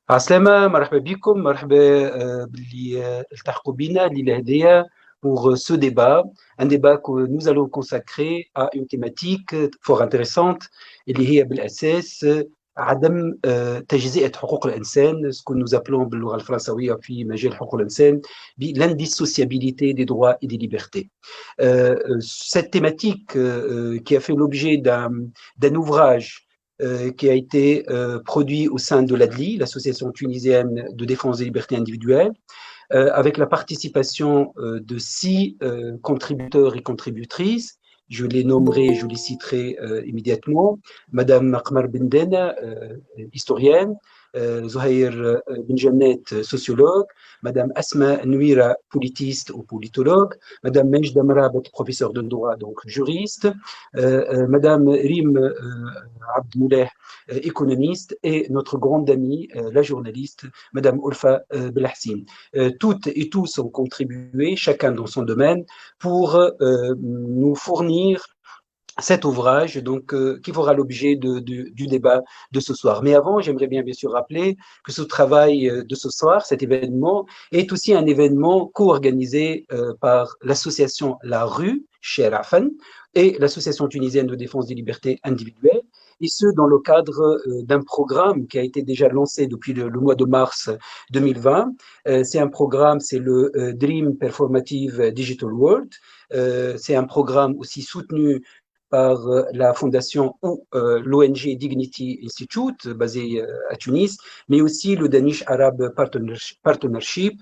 عسلامة، مرحبا بكم، مرحبا باللي التحقوا بنا الليلة هذيا pour ce débat, un débat que nous allons consacrer à une thématique fort intéressante اللي هي بالأساس عدم تجزئة حقوق الإنسان، ce que nous appelons باللغة الفرنسوية في مجال حقوق الإنسان l'indissociabilité des droits et des libertés. Cette thématique qui a fait l'objet d'un ouvrage qui a été produit au sein de l'ADLI, l'Association tunisienne de défense des libertés individuelles, avec la participation de 6 contributeurs et contributrices. Je les nommerai, je les citerai immédiatement. Madame Akmar Bendena, historienne, Zohair Benjanet, sociologue, Madame Asma Nouira, politiste ou politologue, Madame Mejd Amrabat, professeur de droit, donc juriste, Madame Rim Abdmouleh, économiste, et notre grande amie, la journaliste, Madame Ulfa Belhassim. Toutes et tous ont contribué, chacun dans son domaine, pour nous fournir cet ouvrage qui fera l'objet du débat de ce soir. Mais avant, j'aimerais bien sûr rappeler que ce travail de ce soir, cet événement, est aussi un événement co-organisé par l'association La Rue, chez Rafan, et l'association tunisienne de défense des libertés individuelles, et ce dans le cadre d'un programme qui a été déjà lancé depuis le mois de mars 2020. C'est un programme, c'est le Dream Performative Digital World. C'est un programme aussi soutenu par la fondation ou l'ONG Dignity Institute, basée à Tunis, mais aussi le Danish Arab Partnership,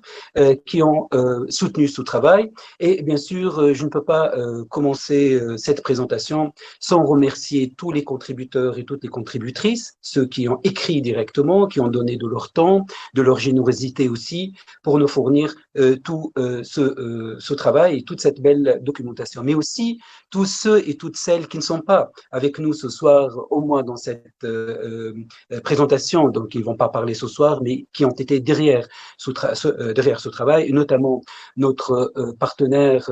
qui ont soutenu ce travail. Et bien sûr, je ne peux pas commencer cette présentation sans remercier tous les contributeurs et toutes les contributrices, ceux qui ont écrit directement, qui ont donné de leur temps, de leur générosité aussi, pour nous fournir tout ce travail et toute cette belle documentation. Mais aussi tous ceux et toutes celles qui ne sont pas avec nous ce soir, au moins dans cette présentation, donc ils ne vont pas parler ce soir, mais qui ont été derrière ce travail, et notamment notre partenaire,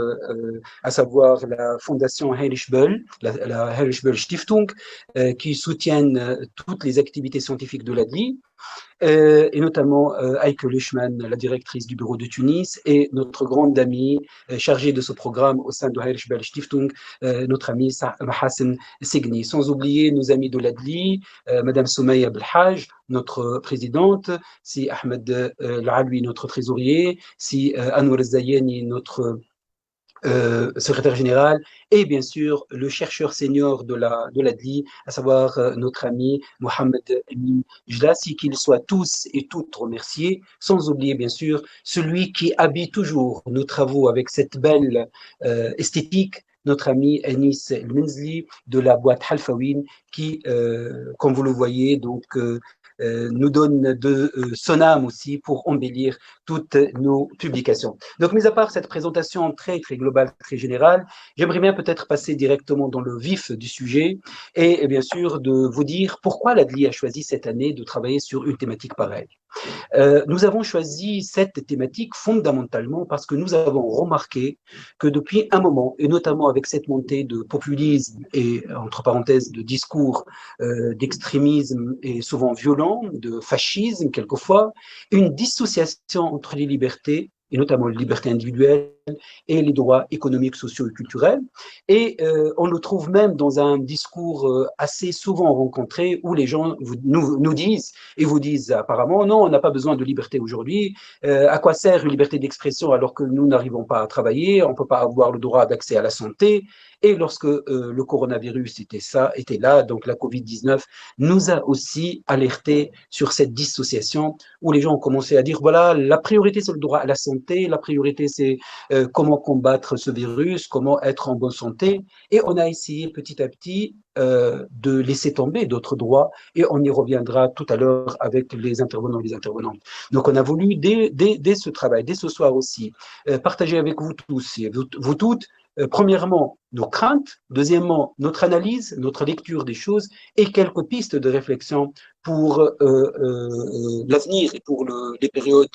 à savoir la fondation Heinrich Böll, la Heinrich Böll Stiftung, qui soutiennent toutes les activités scientifiques de l'ADLI, et notamment Heike Luschmann, la directrice du bureau de Tunis, et notre grande amie chargée de ce programme au sein de Heinrich Böll Stiftung, notre amie Hassan Segni. Sans oublier nos amis de l'ADLI, Madame Soumaïa Belhaj, notre présidente, si Ahmed Laloui, notre trésorier, si Anwar Zayani, notre secrétaire général, et bien sûr le chercheur senior de l'ADLI, à savoir notre ami Mohamed Emin Jlassi, qu'ils soient tous et toutes remerciés, sans oublier bien sûr celui qui habille toujours nos travaux avec cette belle esthétique, notre ami Anis El-Menzli de la boîte Halfawin, qui, comme vous le voyez, nous donne de son âme aussi pour embellir toutes nos publications. Donc, mis à part cette présentation très, très globale, très générale, j'aimerais bien peut-être passer directement dans le vif du sujet et bien sûr de vous dire pourquoi l'ADLI a choisi cette année de travailler sur une thématique pareille. Nous avons choisi cette thématique fondamentalement parce que nous avons remarqué que depuis un moment, et notamment avec cette montée de populisme et, entre parenthèses, de discours d'extrémisme et souvent violent, de fascisme quelquefois, une dissociation entre les libertés, et notamment les libertés individuelles, et les droits économiques, sociaux et culturels. Et on le trouve même dans un discours assez souvent rencontré où les gens nous disent, et vous disent apparemment, non, on n'a pas besoin de liberté aujourd'hui, à quoi sert une liberté d'expression alors que nous n'arrivons pas à travailler, on ne peut pas avoir le droit d'accès à la santé. Et lorsque le coronavirus était là, donc la Covid-19 nous a aussi alerté sur cette dissociation où les gens ont commencé à dire, voilà, la priorité c'est le droit à la santé, la priorité c'est comment combattre ce virus, comment être en bonne santé. Et on a essayé petit à petit de laisser tomber d'autres droits, et on y reviendra tout à l'heure avec les intervenants et les intervenantes. Donc on a voulu, dès ce travail, dès ce soir aussi, partager avec vous tous et vous toutes, premièrement, nos craintes, deuxièmement, notre analyse, notre lecture des choses, et quelques pistes de réflexion pour l'avenir et pour les périodes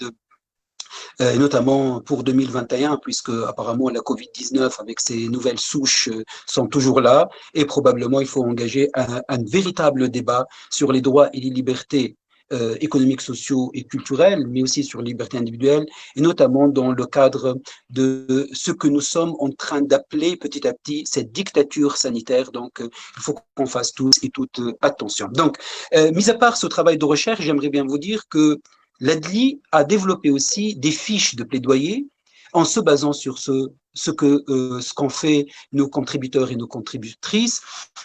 notamment pour 2021, puisque apparemment la Covid-19 avec ses nouvelles souches sont toujours là, et probablement il faut engager un véritable débat sur les droits et les libertés économiques, sociaux et culturels, mais aussi sur les libertés individuelles, et notamment dans le cadre de ce que nous sommes en train d'appeler petit à petit cette dictature sanitaire. Donc, il faut qu'on fasse tous et toutes attention. Donc, mis à part ce travail de recherche, j'aimerais bien vous dire que l'ADLI a développé aussi des fiches de plaidoyer en se basant sur ce qu'ont fait nos contributeurs et nos contributrices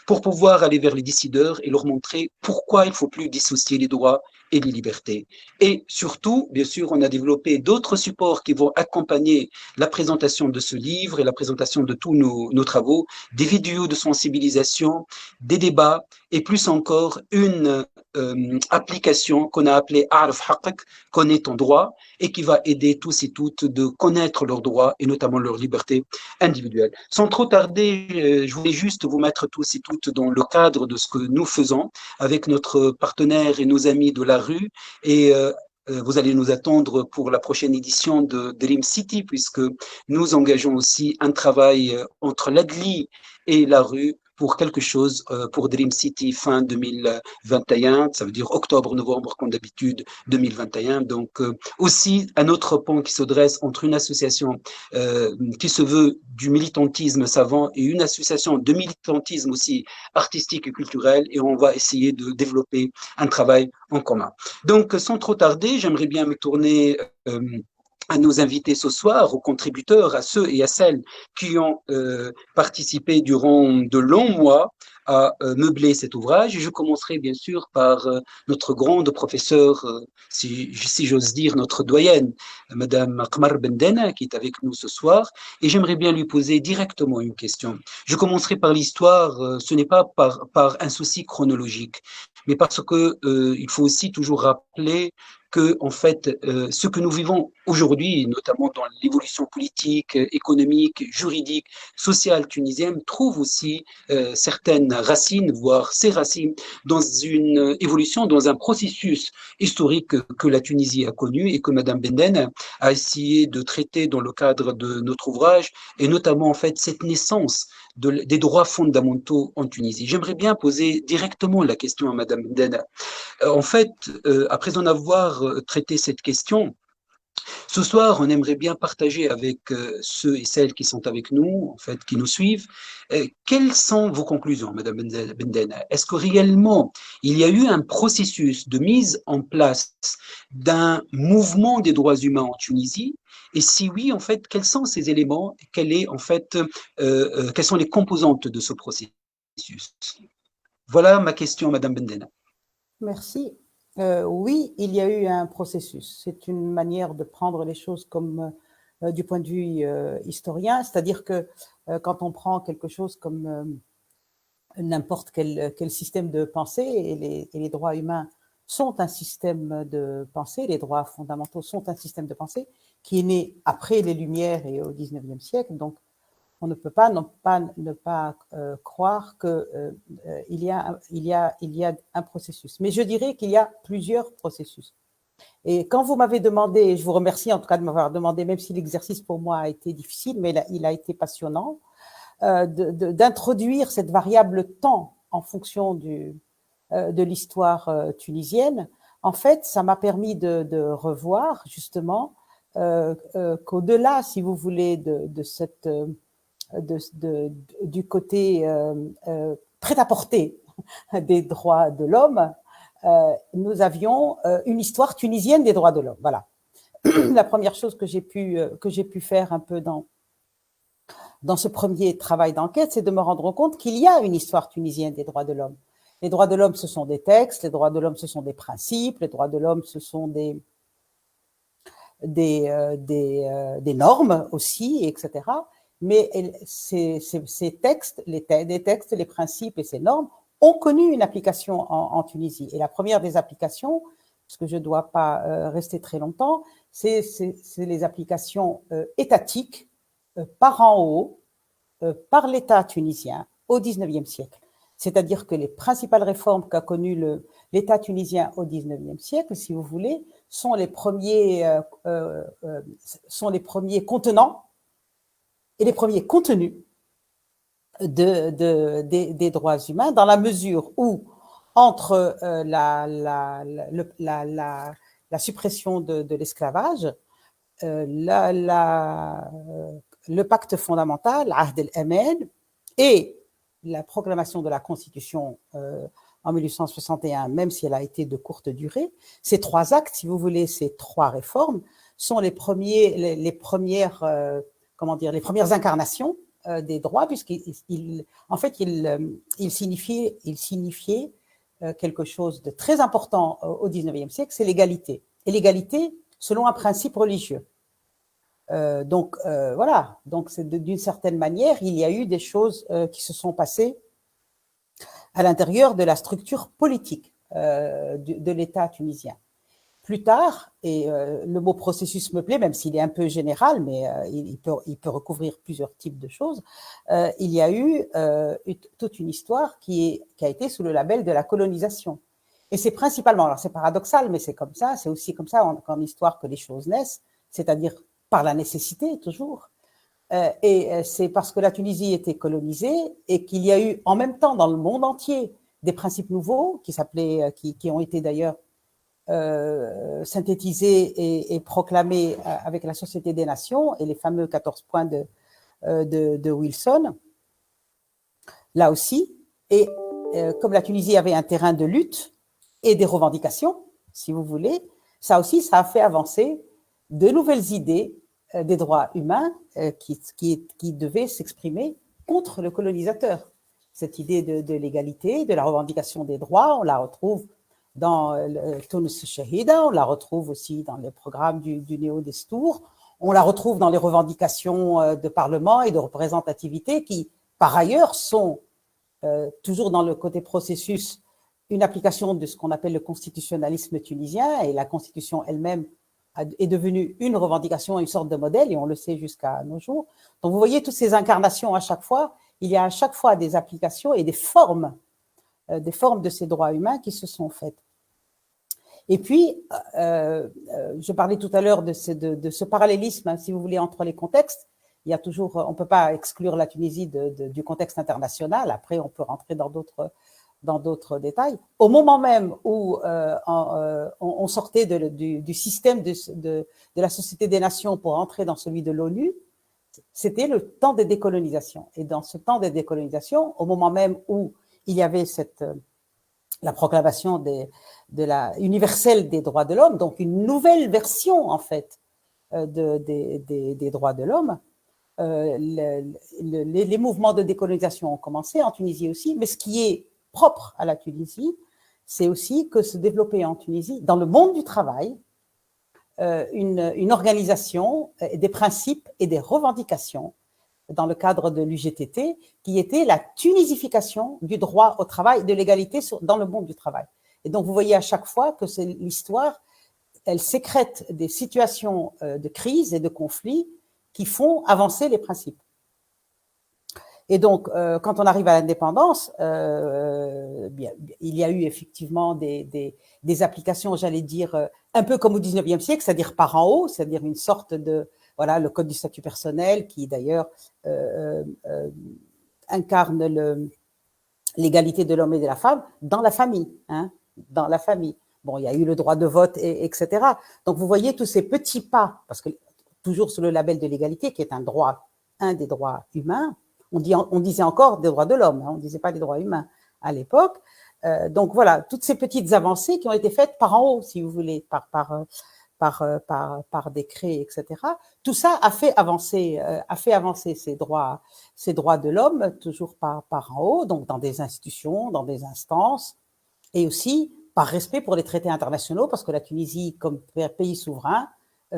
pour pouvoir aller vers les décideurs et leur montrer pourquoi il ne faut plus dissocier les droits et les libertés. Et surtout, bien sûr, on a développé d'autres supports qui vont accompagner la présentation de ce livre et la présentation de tous nos travaux, des vidéos de sensibilisation, des débats et plus encore une application qu'on a appelée Arf Haqqak, connais ton droit, et qui va aider tous et toutes de connaître leurs droits et notamment leurs libertés individuelles. Sans trop tarder, je voulais juste vous mettre tous et toutes dans le cadre de ce que nous faisons avec notre partenaire et nos amis de la rue et vous allez nous attendre pour la prochaine édition de Dream City puisque nous engageons aussi un travail entre l'ADLI et la rue pour quelque chose pour Dream City fin 2021, ça veut dire octobre-novembre comme d'habitude 2021. Donc aussi un autre pont qui se dresse entre une association qui se veut du militantisme savant et une association de militantisme aussi artistique et culturel et on va essayer de développer un travail en commun. Donc sans trop tarder, j'aimerais bien me tourner à nos invités ce soir, aux contributeurs, à ceux et à celles qui ont participé durant de longs mois à meubler cet ouvrage. Et je commencerai bien sûr par notre grande professeure, si j'ose dire, notre doyenne, Madame Qmar Bendena, qui est avec nous ce soir. Et j'aimerais bien lui poser directement une question. Je commencerai par l'histoire, ce n'est pas par un souci chronologique, mais parce que il faut aussi toujours rappeler que, en fait, ce que nous vivons aujourd'hui, notamment dans l'évolution politique, économique, juridique, sociale tunisienne, trouve aussi certaines racines, voire ses racines, dans une évolution, dans un processus historique que la Tunisie a connu et que Madame Benden a essayé de traiter dans le cadre de notre ouvrage, et notamment, en fait, cette naissance des droits fondamentaux en Tunisie. J'aimerais bien poser directement la question à Madame Benden. En fait, après en avoir traité cette question, ce soir, on aimerait bien partager avec ceux et celles qui sont avec nous, en fait, qui nous suivent, quelles sont vos conclusions, Madame Bendena? Est-ce que réellement, il y a eu un processus de mise en place d'un mouvement des droits humains en Tunisie? Et si oui, en fait, quels sont ces éléments? Quelles sont les composantes de ce processus? Voilà ma question, Madame Bendena. Merci. Oui, il y a eu un processus. C'est une manière de prendre les choses comme du point de vue historien, c'est-à-dire que quand on prend quelque chose comme n'importe quel système de pensée, et les droits humains sont un système de pensée, les droits fondamentaux sont un système de pensée qui est né après les Lumières et au XIXe siècle, donc on ne peut pas ne pas croire qu'il y a un processus. Mais je dirais qu'il y a plusieurs processus. Et quand vous m'avez demandé, et je vous remercie en tout cas de m'avoir demandé, même si l'exercice pour moi a été difficile, mais il a été passionnant, d'introduire cette variable temps en fonction de l'histoire tunisienne, en fait, ça m'a permis de revoir justement qu'au-delà, si vous voulez, de cette du côté prêt-à-porter des droits de l'homme, nous avions une histoire tunisienne des droits de l'homme. Voilà. La première chose que j'ai pu faire un peu dans ce premier travail d'enquête, c'est de me rendre compte qu'il y a une histoire tunisienne des droits de l'homme. Les droits de l'homme, ce sont des textes, les droits de l'homme, ce sont des principes, les droits de l'homme, ce sont des normes aussi, etc. Mais ces textes, les textes, les principes et ces normes ont connu une application en Tunisie. Et la première des applications, parce que je ne dois pas rester très longtemps, c'est les applications étatiques par en haut, par l'État tunisien au XIXe siècle. C'est-à-dire que les principales réformes qu'a connues l'État tunisien au XIXe siècle, si vous voulez, sont les premiers contenants et les premiers contenus des droits humains, dans la mesure où entre la suppression de l'esclavage, le pacte fondamental, Ahd el-Amen, et la proclamation de la Constitution en 1861, même si elle a été de courte durée. Ces trois actes, si vous voulez, ces trois réformes, sont les premières incarnations des droits, puisqu'il signifiait quelque chose de très important au XIXe siècle, c'est l'égalité. Et l'égalité selon un principe religieux. Voilà, donc d'une certaine manière, il y a eu des choses qui se sont passées à l'intérieur de la structure politique de l'État tunisien. Plus tard, et le mot processus me plaît, même s'il est un peu général, mais il peut recouvrir plusieurs types de choses, il y a eu toute une histoire qui a été sous le label de la colonisation. Et c'est principalement, alors c'est paradoxal, mais c'est comme ça, c'est aussi comme ça en histoire que les choses naissent, c'est-à-dire par la nécessité toujours. Et c'est parce que la Tunisie était colonisée et qu'il y a eu en même temps dans le monde entier des principes nouveaux qui ont été d'ailleurs synthétisés et proclamés avec la Société des Nations et les fameux 14 points de Wilson, là aussi. Et comme la Tunisie avait un terrain de lutte et des revendications, si vous voulez, ça aussi, ça a fait avancer de nouvelles idées des droits humains qui devaient s'exprimer contre le colonisateur. Cette idée de l'égalité, de la revendication des droits, on la retrouve dans Tunis Shahida, on la retrouve aussi dans le programme du Néo-Destour, on la retrouve dans les revendications de parlement et de représentativité qui, par ailleurs, sont toujours dans le côté processus, une application de ce qu'on appelle le constitutionnalisme tunisien, et la constitution elle-même est devenue une revendication, une sorte de modèle, et on le sait jusqu'à nos jours. Donc vous voyez toutes ces incarnations à chaque fois, il y a à chaque fois des applications et des formes de ces droits humains qui se sont faites. Et puis, je parlais tout à l'heure de ce parallélisme, hein, si vous voulez, entre les contextes. Il y a toujours, on ne peut pas exclure la Tunisie du contexte international. Après, on peut rentrer dans d'autres détails. Au moment même où on sortait du système de la Société des Nations pour entrer dans celui de l'ONU, c'était le temps des décolonisations. Et dans ce temps des décolonisations, au moment même où il y avait la proclamation universelle des droits de l'homme, donc une nouvelle version en fait des droits de l'homme, les mouvements de décolonisation ont commencé en Tunisie aussi, mais ce qui est propre à la Tunisie, c'est aussi que se développait en Tunisie, dans le monde du travail, une organisation, des principes et des revendications dans le cadre de l'UGTT, qui était la tunisification du droit au travail, de l'égalité dans le monde du travail. Et donc, vous voyez à chaque fois que l'histoire, elle sécrète des situations de crise et de conflit qui font avancer les principes. Et donc, quand on arrive à l'indépendance, il y a eu effectivement des applications, j'allais dire, un peu comme au XIXe siècle, c'est-à-dire par en haut, c'est-à-dire une sorte de, voilà, le code du statut personnel qui d'ailleurs incarne l'égalité de l'homme et de la femme dans la famille, hein, dans la famille. Bon, il y a eu le droit de vote, etc. Donc, vous voyez tous ces petits pas, parce que toujours sous le label de l'égalité, qui est un des droits humains. On disait encore des droits de l'homme, hein, on ne disait pas des droits humains à l'époque. Donc voilà, toutes ces petites avancées qui ont été faites par en haut, si vous voulez, par décret, etc. Tout ça a fait avancer ces droits de l'homme, toujours par en haut, donc dans des institutions, dans des instances, et aussi par respect pour les traités internationaux, parce que la Tunisie, comme pays souverain,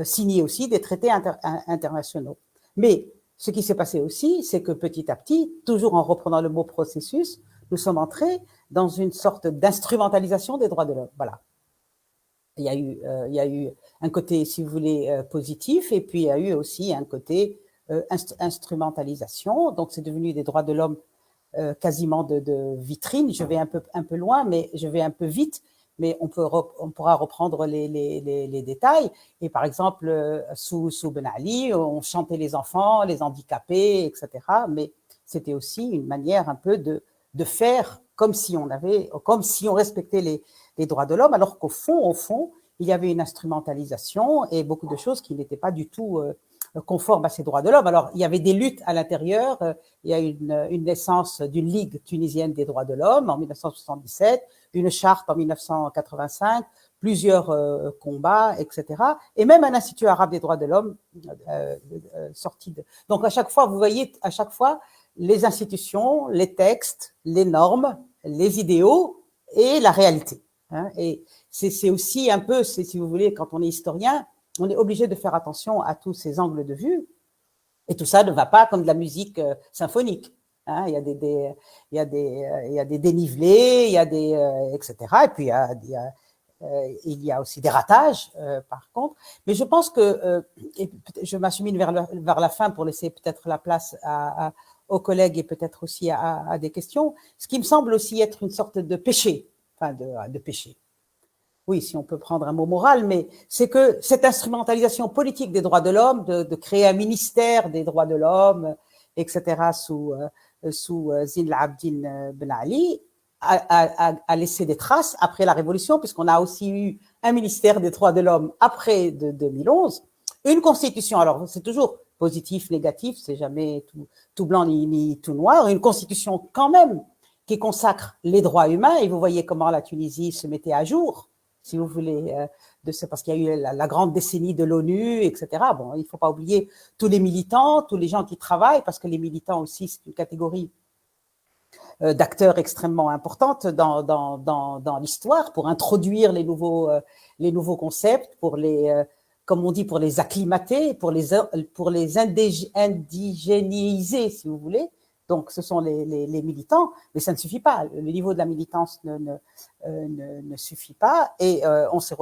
signait aussi des traités internationaux. Mais ce qui s'est passé aussi, c'est que petit à petit, toujours en reprenant le mot processus, nous sommes entrés dans une sorte d'instrumentalisation des droits de l'homme. Voilà. Il y a eu un côté, si vous voulez, positif, et puis il y a eu aussi un côté instrumentalisation. Donc, c'est devenu des droits de l'homme quasiment de vitrine. Je vais un peu loin, mais je vais un peu vite. Mais on pourra reprendre les détails. Et par exemple, sous Ben Ali, on chantait les enfants, les handicapés, etc. Mais c'était aussi une manière un peu de faire comme si on respectait les droits de l'homme, alors qu'au fond, il y avait une instrumentalisation et beaucoup de choses qui n'étaient pas du tout conformes à ces droits de l'homme. Alors, il y avait des luttes à l'intérieur. Il y a une naissance d'une Ligue tunisienne des droits de l'homme en 1977, une charte en 1985, plusieurs combats, etc. Et même un institut arabe des droits de l'homme sorti de... Donc, à chaque fois, vous voyez, les institutions, les textes, les normes, les idéaux et la réalité. Hein, et c'est aussi un peu, si vous voulez, quand on est historien, on est obligé de faire attention à tous ces angles de vue. Et tout ça ne va pas comme de la musique symphonique. Hein, il y a des dénivelés, il y a des etc. Et puis il y a aussi des ratages, par contre. Mais je pense que, et je m'achemine vers la fin pour laisser peut-être la place aux collègues et peut-être aussi à des questions. Ce qui me semble aussi être une sorte de péché, enfin de péché. Oui, si on peut prendre un mot moral, mais c'est que cette instrumentalisation politique des droits de l'homme, de créer un ministère des droits de l'homme, etc., sous Zine al-Abidine Ben Ali, a laissé des traces après la Révolution, puisqu'on a aussi eu un ministère des droits de l'homme après de 2011, une constitution, alors c'est toujours positif, négatif, c'est jamais tout blanc ni tout noir, une constitution quand même qui consacre les droits humains, et vous voyez comment la Tunisie se mettait à jour, si vous voulez, parce qu'il y a eu la grande décennie de l'ONU, etc. Bon, il ne faut pas oublier tous les militants, tous les gens qui travaillent, parce que les militants aussi, c'est une catégorie d'acteurs extrêmement importante dans l'histoire pour introduire les nouveaux concepts, pour comme on dit, pour les acclimater, pour les indigéniser, si vous voulez. Donc, ce sont les militants, mais ça ne suffit pas. Le niveau de la militance ne suffit pas. Et on se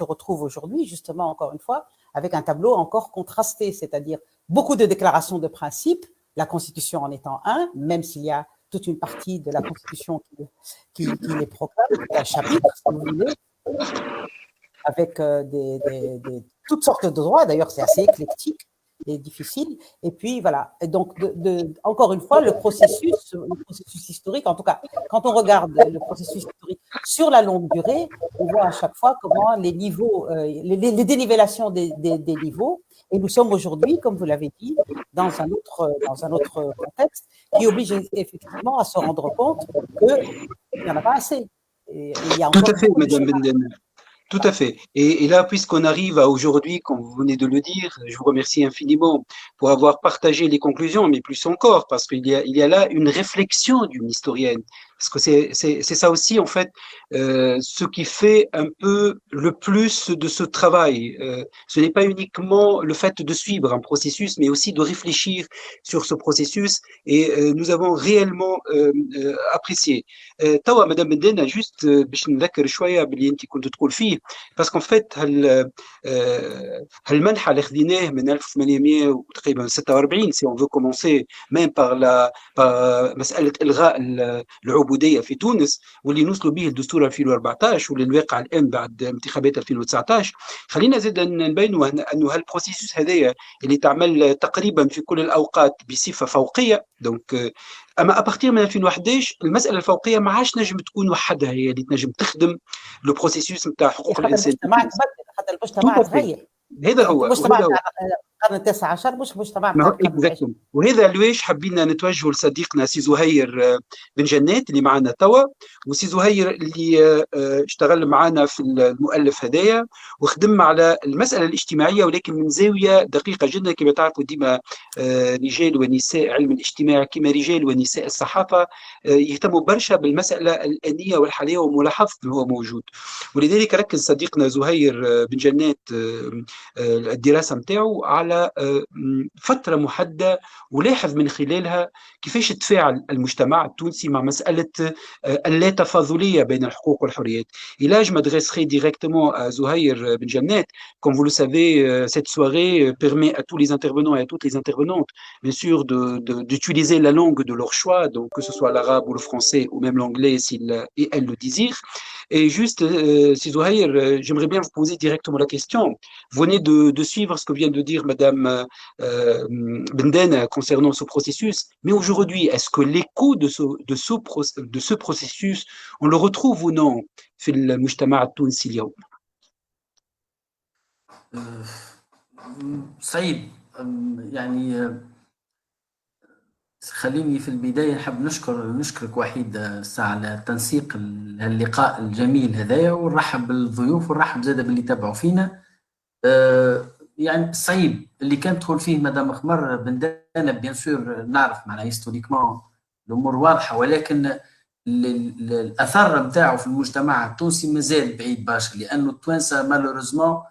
retrouve aujourd'hui, justement, encore une fois, avec un tableau encore contrasté, c'est-à-dire beaucoup de déclarations de principe, la Constitution en étant un, même s'il y a toute une partie de la Constitution qui les proclame, un chapitre, si vous voulez, avec toutes sortes de droits. D'ailleurs, c'est assez éclectique et difficile. Et puis, voilà. Et donc, encore une fois, le processus historique, en tout cas, quand on regarde le processus historique sur la longue durée, on voit à chaque fois comment les niveaux, les dénivellations des niveaux, et nous sommes aujourd'hui, comme vous l'avez dit, dans un autre contexte qui oblige effectivement à se rendre compte qu'il n'y en a pas assez. Et il y a encore tout à fait, Madame Benden. Tout à fait. Et là, puisqu'on arrive à aujourd'hui, comme vous venez de le dire, je vous remercie infiniment pour avoir partagé les conclusions, mais plus encore, parce qu'il y a là une réflexion d'une historienne. Parce que c'est ça aussi, en fait, ce qui fait un peu le plus de ce travail. Ce n'est pas uniquement le fait de suivre un processus, mais aussi de réfléchir sur ce processus. Et nous avons réellement apprécié. توا مدام بندنا جوست باش نذكر شويه باللي انت كنت تقول فيه باسكو فيت هالمنحى اللي خذيناه من 1800 تقريبا 46 سي اون فو كومونسي ميم باغ مساله الغاء العبوديه في تونس واللي نوصلوا به الدستور 2014 واللي الواقع الان بعد انتخابات 2019 خلينا زيد نبينوا انه هالبروسيسوس هذايا اللي تعمل تقريبا في كل الاوقات بصفه فوقيه دونك اما ابارتير من 2011 المساله الفوقيه ما عادش نجم تكون وحدها هي اللي تنجم تخدم لو بروسيسوس نتاع حقوق الانسان حتى المجتمع تغير هذا هو المجتمع القرن التاسع عشر مش مجتمع وهذا ليش حبينا نتوجهوا لصديقنا سي زهير بن جنات اللي معنا توا وسي زهير اللي اشتغل معنا في المؤلف هدايا وخدم على المسألة الاجتماعية ولكن من زاوية دقيقة جدا كما تعرفوا ديما رجال ونساء علم الاجتماع كما رجال ونساء الصحافة يهتموا برشا بالمسألة الآنية والحالية وملاحظة ما هو موجود ولذلك ركز صديقنا زهير بن جنات الدراسة نتاعو على فترة محددة ولاحظ من خلالها كيفاش تفاعل المجتمع التونسي مع مسألة اللا تفاضلية بين الحقوق والحريات. Et là, je m'adresserai directement à Zouhaïr Ben Jannat. Comme vous le savez, cette soirée permet à tous les intervenants et à toutes les intervenantes, bien sûr, d'utiliser la langue de leur choix, donc que ce soit l'arabe ou le français ou même l'anglais s'ils et elles le désirent. Et juste, si Zouhaïr, j'aimerais bien vous poser directement la question. Vous venez de suivre ce que vient de dire Madame Benden concernant ce processus, mais aujourd'hui, est-ce que l'écho de ce processus, on le retrouve ou non في المجتمع التونسي اليوم؟ صعيب. يعني خليني في البداية نحب نشكرك وحيد الساعة على تنسيق اللقاء الجميل هذايا، ونرحب بالضيوف ونرحب زاده باللي تابعوا فينا. يعني صعيب اللي كان تدخل فيه مدام خمر بن دانا، بيان سور نعرف معناها هيستوريكمون الامور واضحه، ولكن الاثر نتاعو في المجتمع التونسي مازال بعيد برشا، لانه التوانسه مالوريزمون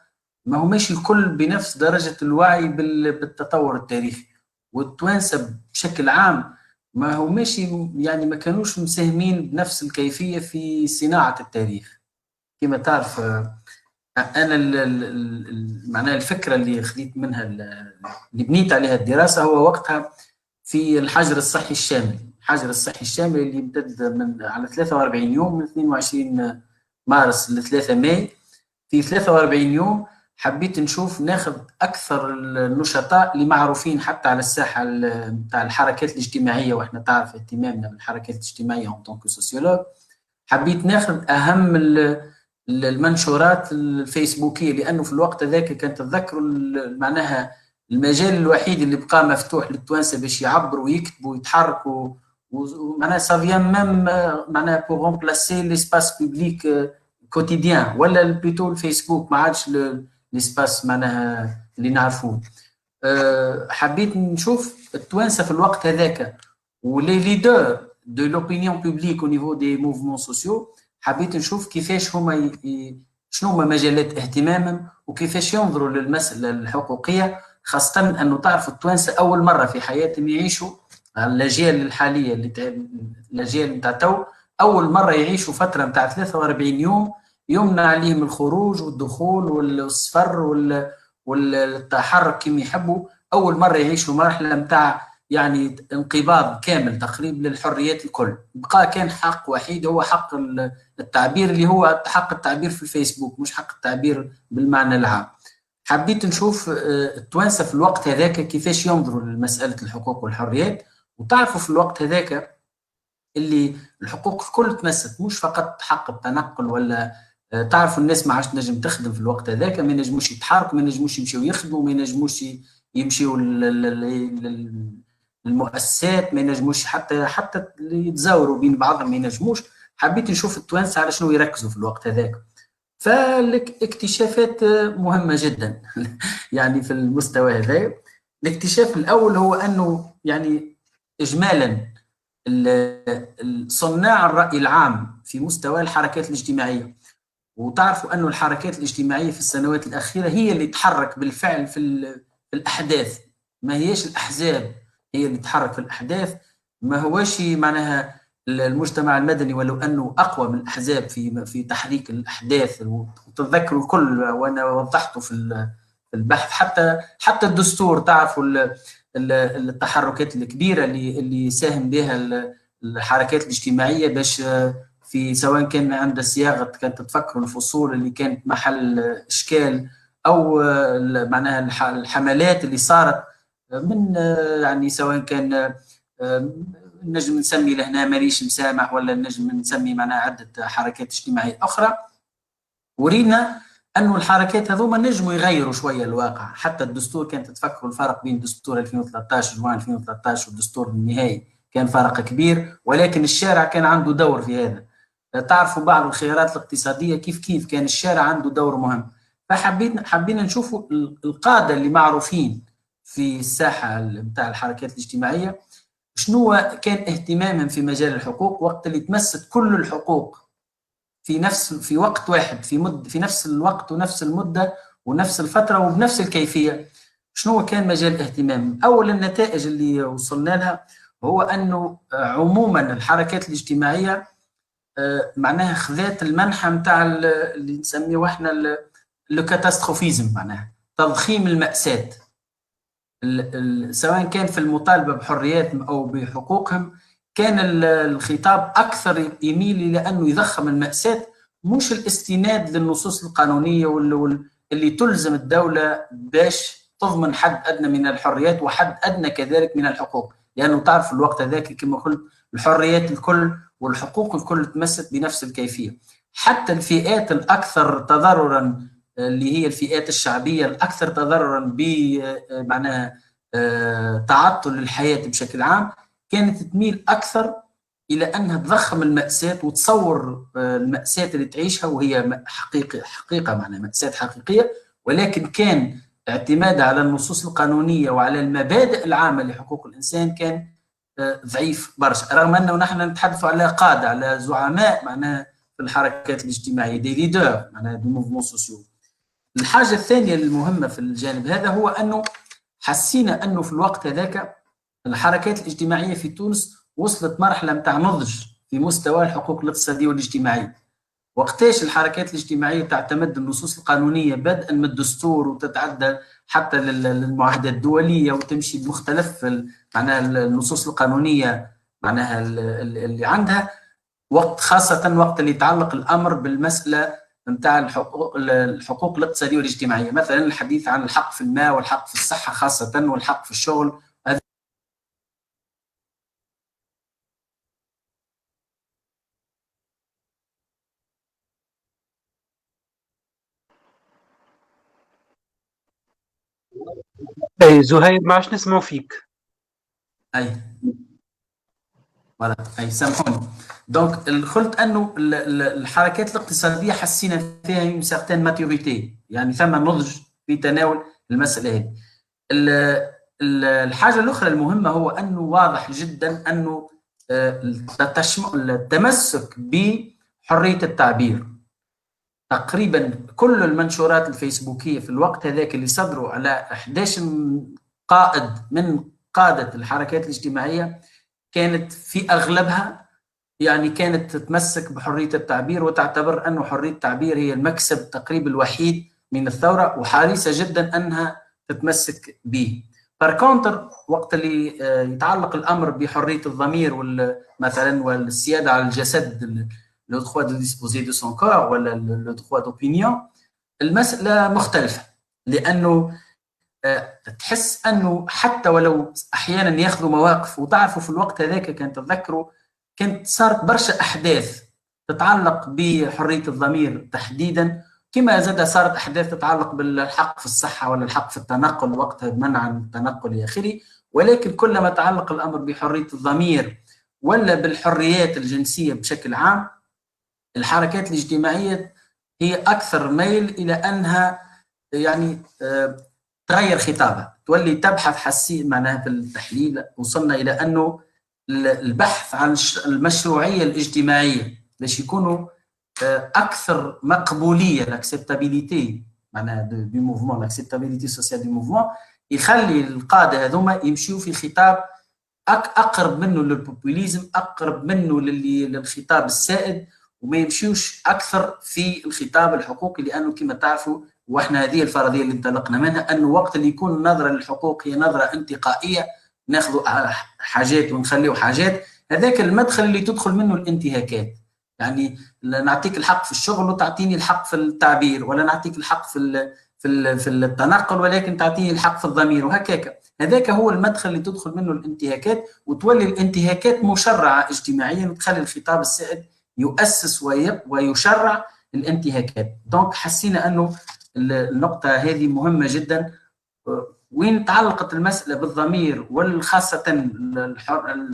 ما هماش الكل بنفس درجه الوعي بالتطور التاريخي، والتوانسه بشكل عام ما هماش يعني ما كانوش مساهمين بنفس الكيفيه في صناعه التاريخ. كما تعرف انا معناها الفكره اللي خديت منها اللي بنيت عليها الدراسه هو وقتها في الحجر الصحي الشامل. الحجر الصحي الشامل اللي امتد من على 43 يوم من 22 مارس ل 3 ماي. في 43 يوم حبيت ناخذ اكثر النشطاء اللي معروفين حتى على الساحه نتاع الحركات الاجتماعيه، واحنا تعرف اهتمامنا بالحركات الاجتماعيه اون طونك سوسيولوج. حبيت ناخذ اهم المنشورات الفيسبوكيه، لانه في الوقت هذاك كانت تتذكروا معناها المجال الوحيد اللي بقى مفتوح للتوانسه باش يعبروا ويكتبوا ويتحركوا، ومعناها سافيان ميم معناها بور رومبلاسي ليسباس بوبليك كوتيديان، ولا بلوتو الفيسبوك ما عادش ليسباس معناها اللي نعرفوه. حبيت نشوف التوانسه في الوقت هذاك ولي ليدر دو لوبينيون بوبليك او نيفو دي موفمون سوسيو، حبيت نشوف كيفاش هما شنو هما مجالات اهتمامهم وكيفاش ينظروا للمسألة الحقوقية، خاصة أنه تعرفوا التوانسة أول مرة في حياتهم يعيشوا الأجيال الحالية الأجيال نتاع تو أول مرة يعيشوا فترة نتاع 43 يوم يمنع عليهم الخروج والدخول والسفر والتحرك كما يحبوا. أول مرة يعيشوا مرحلة نتاع يعني انقباض كامل تقريبا للحريات الكل. بقى كان حق وحيد هو حق التعبير، اللي هو حق التعبير في الفيسبوك، مش حق التعبير بالمعنى العام. حبيت نشوف التوانسه في الوقت هذاك كيفاش ينظروا لمساله الحقوق والحريات. وتعرفوا في الوقت هذاك اللي الحقوق الكل تمست، مش فقط حق التنقل، ولا تعرفوا الناس ما عادش تنجم تخدم في الوقت هذاك، ما ينجموش يتحركوا، ما ينجموش يمشيوا يخدموا، ما ينجموش يمشيوا المؤسسات، ما ينجموش حتى اللي يتزاوروا بين بعضهم ما ينجموش. حبيت نشوف التوانسه على شنو يركزوا في الوقت هذاك. فالاكتشافات مهمه جدا يعني في المستوى هذا. الاكتشاف الاول هو انه يعني اجمالا صناع الراي العام في مستوى الحركات الاجتماعيه، وتعرفوا انه الحركات الاجتماعيه في السنوات الاخيره هي اللي تحرك بالفعل في الاحداث، ما هيش الاحزاب هي اللي تحرك في الاحداث. ما هوش معناها المجتمع المدني ولو انه اقوى من الاحزاب في تحريك الاحداث. وتتذكروا الكل وانا وضحته في البحث، حتى الدستور تعرفوا التحركات الكبيره اللي ساهم بها الحركات الاجتماعيه باش في سواء كان عند صياغه، كانت تتفكروا الفصول اللي كانت محل اشكال، او معناها الحملات اللي صارت من يعني سواء كان نجم نسمي لهنا ماليش مسامح، ولا نجم نسمي معناها عده حركات اجتماعيه اخرى. ورينا انه الحركات هذوما نجموا يغيروا شويه الواقع. حتى الدستور كانت تتفكروا الفرق بين دستور 2013 جوان 2013 والدستور النهائي كان فرق كبير، ولكن الشارع كان عنده دور في هذا. تعرفوا بعض الخيارات الاقتصاديه كيف كان الشارع عنده دور مهم. حبينا نشوفوا القاده اللي معروفين في الساحه نتاع الحركات الاجتماعيه شنو كان اهتمامهم في مجال الحقوق وقت اللي تمست كل الحقوق في وقت واحد، في نفس الوقت ونفس المده ونفس الفتره وبنفس الكيفيه. شنو كان مجال اهتمام؟ اول النتائج اللي وصلنا لها هو انه عموما الحركات الاجتماعيه معناها خذات المنحى نتاع اللي نسميه احنا لو كاتاستروفيزم، معناها تضخيم المأساة، سواء كان في المطالبه بحرياتهم او بحقوقهم. كان الخطاب اكثر يميل الى انه يضخم المأساة مش الاستناد للنصوص القانونيه اللي تلزم الدوله باش تضمن حد ادنى من الحريات وحد ادنى كذلك من الحقوق، لانه تعرف في الوقت هذاك كما قلت الحريات الكل والحقوق الكل تمست بنفس الكيفيه. حتى الفئات الاكثر تضررا اللي هي الفئات الشعبيه الاكثر تضررا ب معناها تعطل الحياه بشكل عام كانت تميل اكثر الى انها تضخم الماساه وتصور الماساه اللي تعيشها، وهي حقيقه معناها ماساه حقيقيه، ولكن كان اعتمادها على النصوص القانونيه وعلى المبادئ العامه لحقوق الانسان كان ضعيف برشا، رغم انه نحن نتحدث على قاده على زعماء معناها في الحركات الاجتماعيه دي ليدر معناها دي موفمون سوسيو. الحاجه الثانيه المهمه في الجانب هذا هو انه حسينا انه في الوقت هذاك الحركات الاجتماعيه في تونس وصلت مرحله نتاع نضج في مستوى الحقوق الاقتصاديه والاجتماعيه. وقتاش الحركات الاجتماعيه تعتمد النصوص القانونيه بدءا من الدستور وتتعدى حتى للمعاهدات الدوليه وتمشي بمختلف معناها النصوص القانونيه معناها اللي عندها، وقت خاصه وقت اللي يتعلق الامر بالمساله نتاع الحقوق الاقتصاديه والاجتماعيه، مثلا الحديث عن الحق في الماء والحق في الصحه خاصه والحق في الشغل. اي زهير ما عادش نسمعوا فيك. اي فوالا اي سامحوني. دونك قلت انه الحركات الاقتصاديه حسينا فيها اون سيغتان ماتوريتي، يعني ثم نضج في تناول المساله هذه. الحاجه الاخرى المهمه هو انه واضح جدا انه التمسك بحريه التعبير. تقريبا كل المنشورات الفيسبوكيه في الوقت هذاك اللي صدروا على 11 قائد من قاده الحركات الاجتماعيه كانت في اغلبها يعني كانت تتمسك بحريه التعبير وتعتبر انه حريه التعبير هي المكسب تقريبا الوحيد من الثوره، وحريصه جدا انها تتمسك به. باركونتر وقت اللي يتعلق الامر بحريه الضمير مثلا والسياده على الجسد، لو droit de disposer de son corps ولا لو droit d'opinion، المساله مختلفه، لانه تحس انه حتى ولو احيانا ياخذوا مواقف، وتعرفوا في الوقت هذاك كان تتذكروا كانت صارت برشا احداث تتعلق بحريه الضمير تحديدا، كما زاد صارت احداث تتعلق بالحق في الصحه ولا الحق في التنقل وقتها منع التنقل الى اخره، ولكن كلما تعلق الامر بحريه الضمير ولا بالحريات الجنسيه بشكل عام الحركات الاجتماعيه هي اكثر ميل الى انها يعني تغير خطابها، تولي تبحث حسين معناها في التحليل وصلنا الى انه البحث عن المشروعيه الاجتماعيه باش يكونوا اكثر مقبوليه، لاكسبتابيليتي معناها دو موفمون، لاكسبتابيليتي سوسيال دو موفمون، يخلي القاده هذوما يمشيوا في خطاب اقرب منه للبوبوليزم، اقرب منه للخطاب السائد، وما يمشيوش اكثر في الخطاب الحقوقي، لانه كما تعرفوا واحنا هذه الفرضيه اللي انطلقنا منها انه وقت اللي يكون النظره للحقوق هي نظره انتقائيه، ناخذوا حاجات ونخليوا حاجات، هذاك المدخل اللي تدخل منه الانتهاكات، يعني نعطيك الحق في الشغل وتعطيني الحق في التعبير، ولا نعطيك الحق في التنقل ولكن تعطيني الحق في الضمير، وهكاك. هذاك هو المدخل اللي تدخل منه الانتهاكات، وتولي الانتهاكات مشرعه اجتماعيا، وتخلي الخطاب السائد يؤسس ويشرع الانتهاكات. دونك حسينا انه النقطه هذه مهمه جدا، وين تعلقت المساله بالضمير والخاصه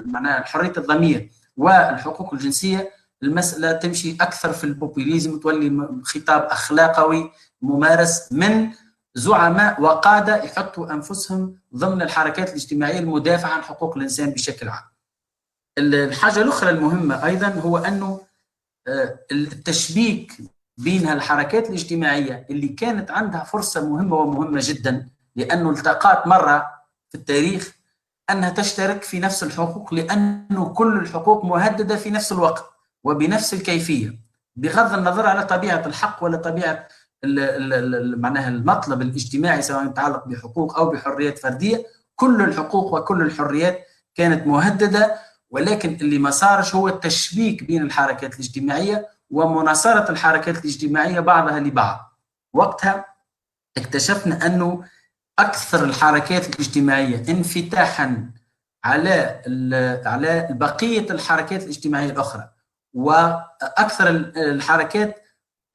معناها حريه الضمير والحقوق الجنسيه، المساله تمشي اكثر في البوبوليزم، تولي خطاب اخلاقوي ممارس من زعماء وقاده يحطوا انفسهم ضمن الحركات الاجتماعيه المدافعه عن حقوق الانسان بشكل عام. الحاجه الاخرى المهمه ايضا هو انه التشبيك بين الحركات الاجتماعيه اللي كانت عندها فرصه مهمه ومهمه جدا، لانه التقات مره في التاريخ انها تشترك في نفس الحقوق، لانه كل الحقوق مهدده في نفس الوقت وبنفس الكيفيه، بغض النظر على طبيعه الحق ولا طبيعه معناها المطلب الاجتماعي، سواء يتعلق بحقوق او بحريات فرديه، كل الحقوق وكل الحريات كانت مهدده، ولكن اللي ما صارش هو التشبيك بين الحركات الاجتماعيه ومناصرة الحركات الاجتماعية بعضها لبعض. وقتها اكتشفنا أنه أكثر الحركات الاجتماعية انفتاحا على بقية الحركات الاجتماعية الأخرى، وأكثر الحركات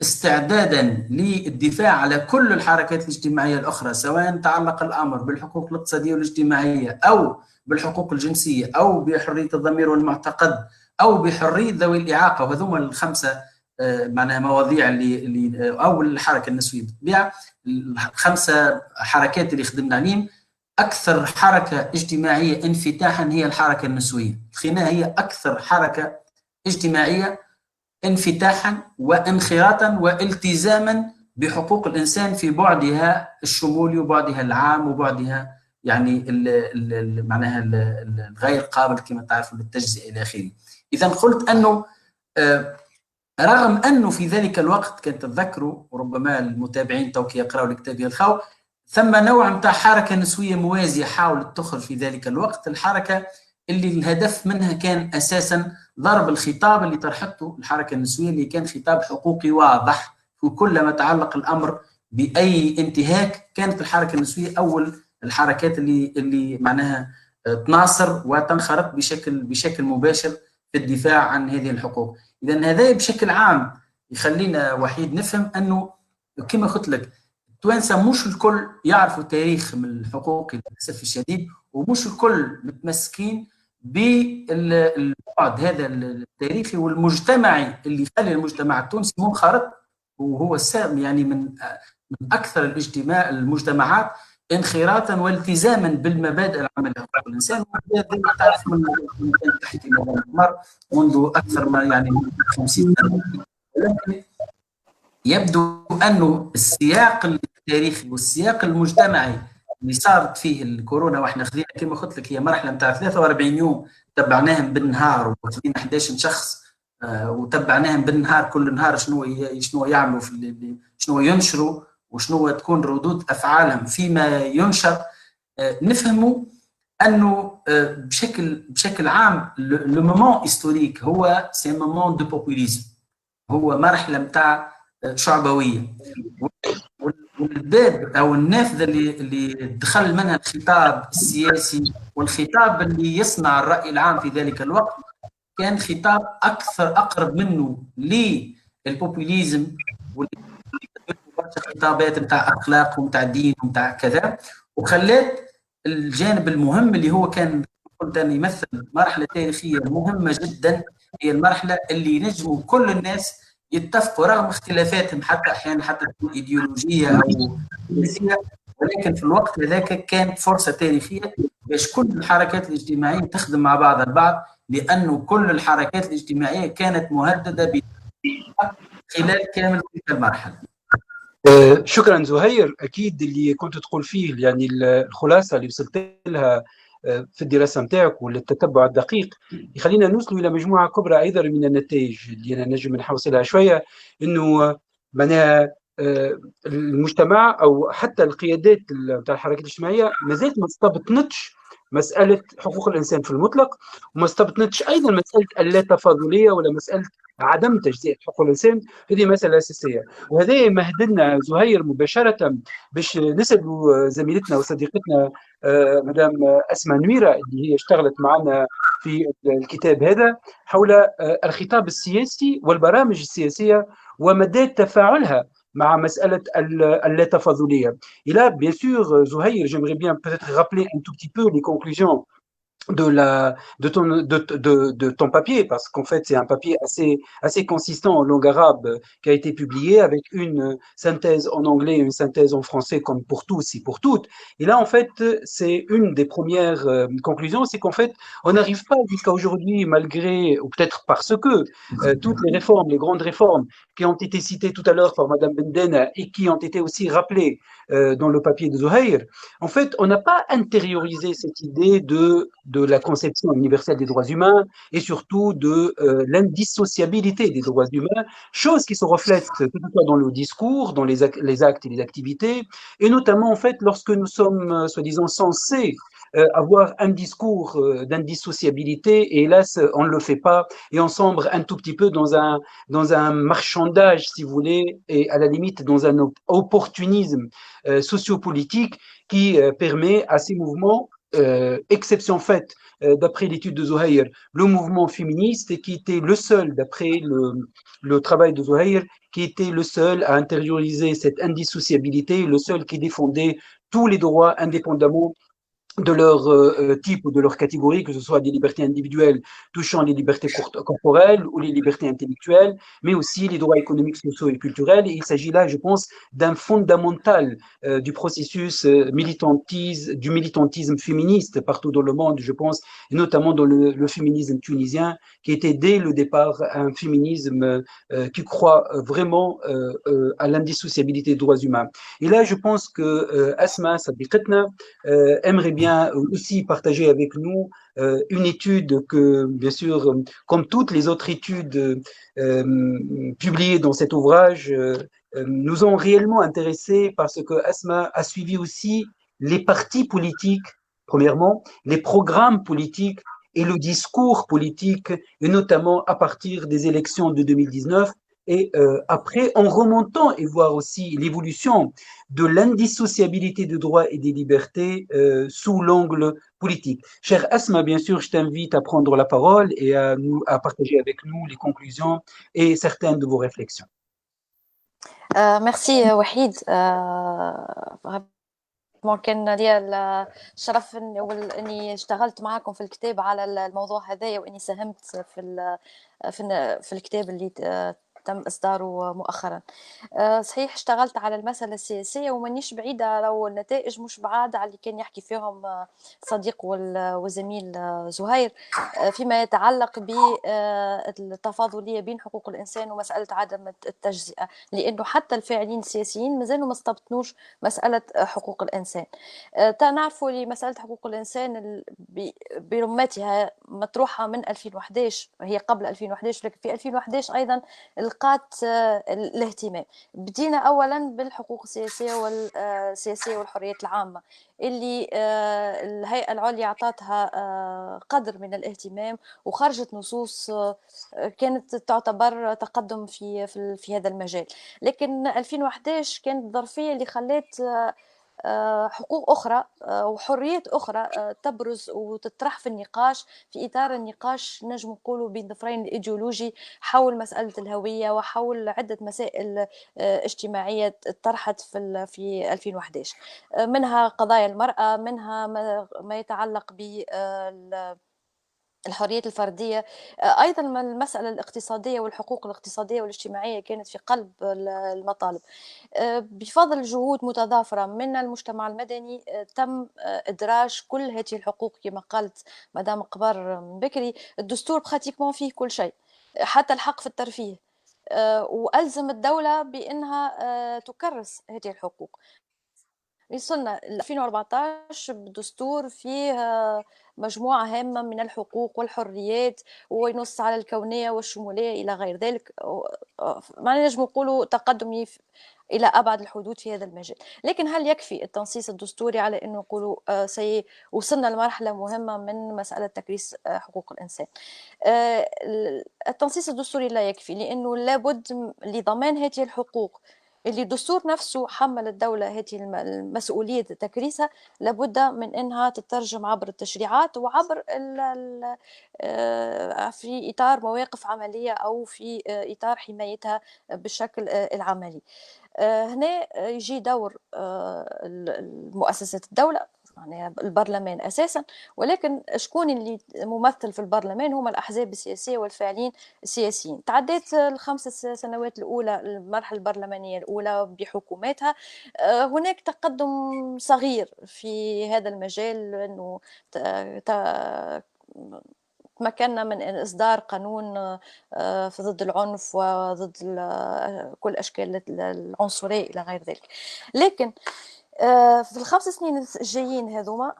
استعدادا للدفاع على كل الحركات الاجتماعية الأخرى، سواء تعلق الأمر بالحقوق الاقتصادية والاجتماعية أو بالحقوق الجنسية أو بحرية الضمير والمعتقد أو بحرية ذوي الإعاقة. وهذوما الخمسة معناها مواضيع اللي أو الحركة النسوية بالطبيعة، الخمسة حركات اللي خدمنا عليهم. أكثر حركة اجتماعية انفتاحا هي الحركة النسوية. الخناقة هي أكثر حركة اجتماعية انفتاحا وانخراطا والتزاما بحقوق الإنسان في بعدها الشمولي وبعدها العام وبعدها يعني معناها الغير قابل كما تعرفوا للتجزئة إلى آخره. إذا قلت أنه رغم أنه في ذلك الوقت كان تتذكروا وربما المتابعين توكي يقرأوا الكتاب يلقاو ثم نوع متاع حركة نسوية موازية حاولت تخرج في ذلك الوقت، الحركة اللي الهدف منها كان أساسا ضرب الخطاب اللي طرحته الحركة النسوية، اللي كان خطاب حقوقي واضح، وكلما تعلق الأمر بأي انتهاك كانت الحركة النسوية أول الحركات اللي معناها تناصر وتنخرط بشكل مباشر في الدفاع عن هذه الحقوق. إذا هذا بشكل عام يخلينا وحيد نفهم أنه كما قلت لك التوانسة مش الكل يعرفوا تاريخ من الحقوق للأسف الشديد، ومش الكل متمسكين بالبعد هذا التاريخي والمجتمعي اللي يخلي المجتمع التونسي منخرط، وهو يعني من أكثر المجتمعات انخراطا والتزاما بالمبادئ العامة لحقوق الإنسان. وهذا تعرف من تحكي منذ أكثر ما يعني 50 سنة. ولكن يبدو أنه السياق التاريخي والسياق المجتمعي اللي صارت فيه الكورونا، واحنا خذينا كما قلت لك هي مرحله نتاع 43 يوم تبعناهم بالنهار، وخذينا 11 شخص وتبعناهم بالنهار كل نهار شنو يعملوا شنو ينشروا وشنو تكون ردود افعالهم فيما ينشر. نفهموا انه بشكل عام لو مومون هيستوريك هو سي مومون دو بوبوليزم، هو مرحله نتاع شعبويه، والباب او النافذه اللي دخل منها الخطاب السياسي والخطاب اللي يصنع الراي العام في ذلك الوقت كان خطاب اكثر اقرب منه للبوبوليزم خطابات نتاع اخلاق ونتاع دين ونتاع كذا، وخلات الجانب المهم اللي هو كان قلت أن يمثل مرحله تاريخيه مهمه جدا، هي المرحله اللي نجموا كل الناس يتفقوا رغم اختلافاتهم حتى احيانا حتى تكون ايديولوجيه او سياسيه، ولكن في الوقت هذاك كانت فرصه تاريخيه باش كل الحركات الاجتماعيه تخدم مع بعض البعض، لانه كل الحركات الاجتماعيه كانت مهدده خلال كامل تلك المرحله. شكرا زهير. اكيد اللي كنت تقول فيه يعني الخلاصه اللي وصلت لها في الدراسه نتاعك والتتبع الدقيق يخلينا نوصل الى مجموعه كبرى ايضا من النتائج اللي انا نجم نحوصلها شويه، انه معناها المجتمع او حتى القيادات نتاع الحركات الاجتماعيه ما زالت ما استبطنتش مساله حقوق الانسان في المطلق، وما استبطنتش ايضا مساله اللا تفاضليه ولا مساله عدم تجزئه حقوق الانسان. هذه مساله اساسيه، وهذا يمهد لنا زهير مباشره باش نسالوا زميلتنا وصديقتنا مدام أسماء نويرة اللي هي اشتغلت معنا في الكتاب هذا حول الخطاب السياسي والبرامج السياسيه ومدى تفاعلها مع مسألة اللا تفاضلية. Et là, bien sûr, Zouhaïr, j'aimerais bien peut-être rappeler un tout petit peu les conclusions de ton papier, parce qu'en fait c'est un papier assez consistant en langue arabe qui a été publié avec une synthèse en anglais et une synthèse en français comme pour tous et pour toutes. Et là en fait c'est une des premières conclusions, c'est qu'en fait on n'arrive pas jusqu'à aujourd'hui, malgré ou peut-être parce que toutes les réformes, les grandes réformes qui ont été citées tout à l'heure par Madame Bendena et qui ont été aussi rappelées dans le papier de Zouhaïr, en fait on n'a pas intériorisé cette idée de la conception universelle des droits humains et surtout de l'indissociabilité des droits humains, chose qui se reflète tout à fait dans le discours, dans les actes et les activités, et notamment en fait lorsque nous sommes soi-disant censés avoir un discours d'indissociabilité, et hélas, on ne le fait pas, et on sombre un tout petit peu dans un marchandage, si vous voulez, et à la limite dans un opportunisme sociopolitique qui permet à ces mouvements, exception faite, d'après l'étude de Zuhair, le mouvement féministe, qui était le seul, d'après le travail de Zuhair, qui était le seul à intérioriser cette indissociabilité, le seul qui défendait tous les droits indépendamment de leur type ou de leur catégorie, que ce soit des libertés individuelles touchant les libertés corporelles ou les libertés intellectuelles, mais aussi les droits économiques, sociaux et culturels. Et il s'agit là, je pense, d'un fondamental du processus du militantisme féministe partout dans le monde, je pense, et notamment dans le féminisme tunisien, qui était dès le départ un féminisme qui croit vraiment à l'indissociabilité des droits humains. Et là, je pense que Asma Sadiqetna aimerait bien aussi partager avec nous une étude que, bien sûr, comme toutes les autres études publiées dans cet ouvrage, nous ont réellement intéressés parce que Asma a suivi aussi les partis politiques, premièrement, les programmes politiques et le discours politique, et notamment à partir des élections de 2019, et après, en remontant et voir aussi l'évolution de l'indissociabilité des droits et des libertés sous l'angle politique. Cher Asma, bien sûr, je t'invite à prendre la parole et à partager avec nous les conclusions et certaines de vos réflexions. ميرسي وحيد. كان لي الشرف اني اشتغلت معكم في الكتاب على الموضوع هذايا، واني ساهمت في الكتاب اللي تم إصداره مؤخرا. صحيح اشتغلت على المسألة السياسية ومانيش بعيدة، لو النتائج مش بعاد على اللي كان يحكي فيهم صديق والزميل زهير فيما يتعلق بالتفاضلية بين حقوق الإنسان ومسألة عدم التجزئة، لأنه حتى الفاعلين السياسيين مازالوا ما استبطنوش مسألة حقوق الإنسان. نعرفوا لمسألة حقوق الإنسان برمتها مطروحة من 2011، هي قبل 2011 لكن في 2011 أيضا لقات الاهتمام. بدينا أولا بالحقوق السياسية والحريات العامة اللي الهيئة العليا أعطتها قدر من الاهتمام، وخرجت نصوص كانت تعتبر تقدم في هذا المجال. لكن 2011 كانت الظرفية اللي خلت حقوق أخرى وحريات أخرى تبرز وتطرح في النقاش، في إطار النقاش نجم نقولوا بين ظفرين الإيديولوجي حول مسألة الهوية وحول عدة مسائل اجتماعية طرحت في 2011، منها قضايا المرأة، منها ما يتعلق ب الحريات الفردية، أيضا المسألة الاقتصادية والحقوق الاقتصادية والاجتماعية كانت في قلب المطالب. بفضل جهود متضافرة من المجتمع المدني تم إدراج كل هذه الحقوق كما قالت مدام قبر بكري. الدستور براتيكمون فيه كل شيء حتى الحق في الترفيه، وألزم الدولة بأنها تكرس هذه الحقوق. وصلنا 2014 بدستور فيه مجموعة هامة من الحقوق والحريات وينص على الكونية والشمولية إلى غير ذلك، ما نجم نقولوا تقدمي إلى أبعد الحدود في هذا المجال. لكن هل يكفي التنصيص الدستوري على أنه نقولوا وصلنا لمرحلة مهمة من مسألة تكريس حقوق الإنسان؟ التنصيص الدستوري لا يكفي، لأنه لابد لضمان هذه الحقوق اللي الدستور نفسه حمل الدولة هذه المسؤولية تكريسها، لابد من أنها تترجم عبر التشريعات وعبر في إطار مواقف عملية أو في إطار حمايتها بالشكل العملي. هنا يجي دور مؤسسات الدولة، يعني البرلمان أساسا، ولكن شكون اللي ممثل في البرلمان؟ هم الأحزاب السياسية والفاعلين السياسيين. تعديت الخمس سنوات الأولى، المرحلة البرلمانية الأولى بحكوماتها، هناك تقدم صغير في هذا المجال، أنه تمكنا من إصدار قانون ضد العنف وضد كل أشكال العنصرية إلى غير ذلك. لكن في ال5 سنين الجايين هذوما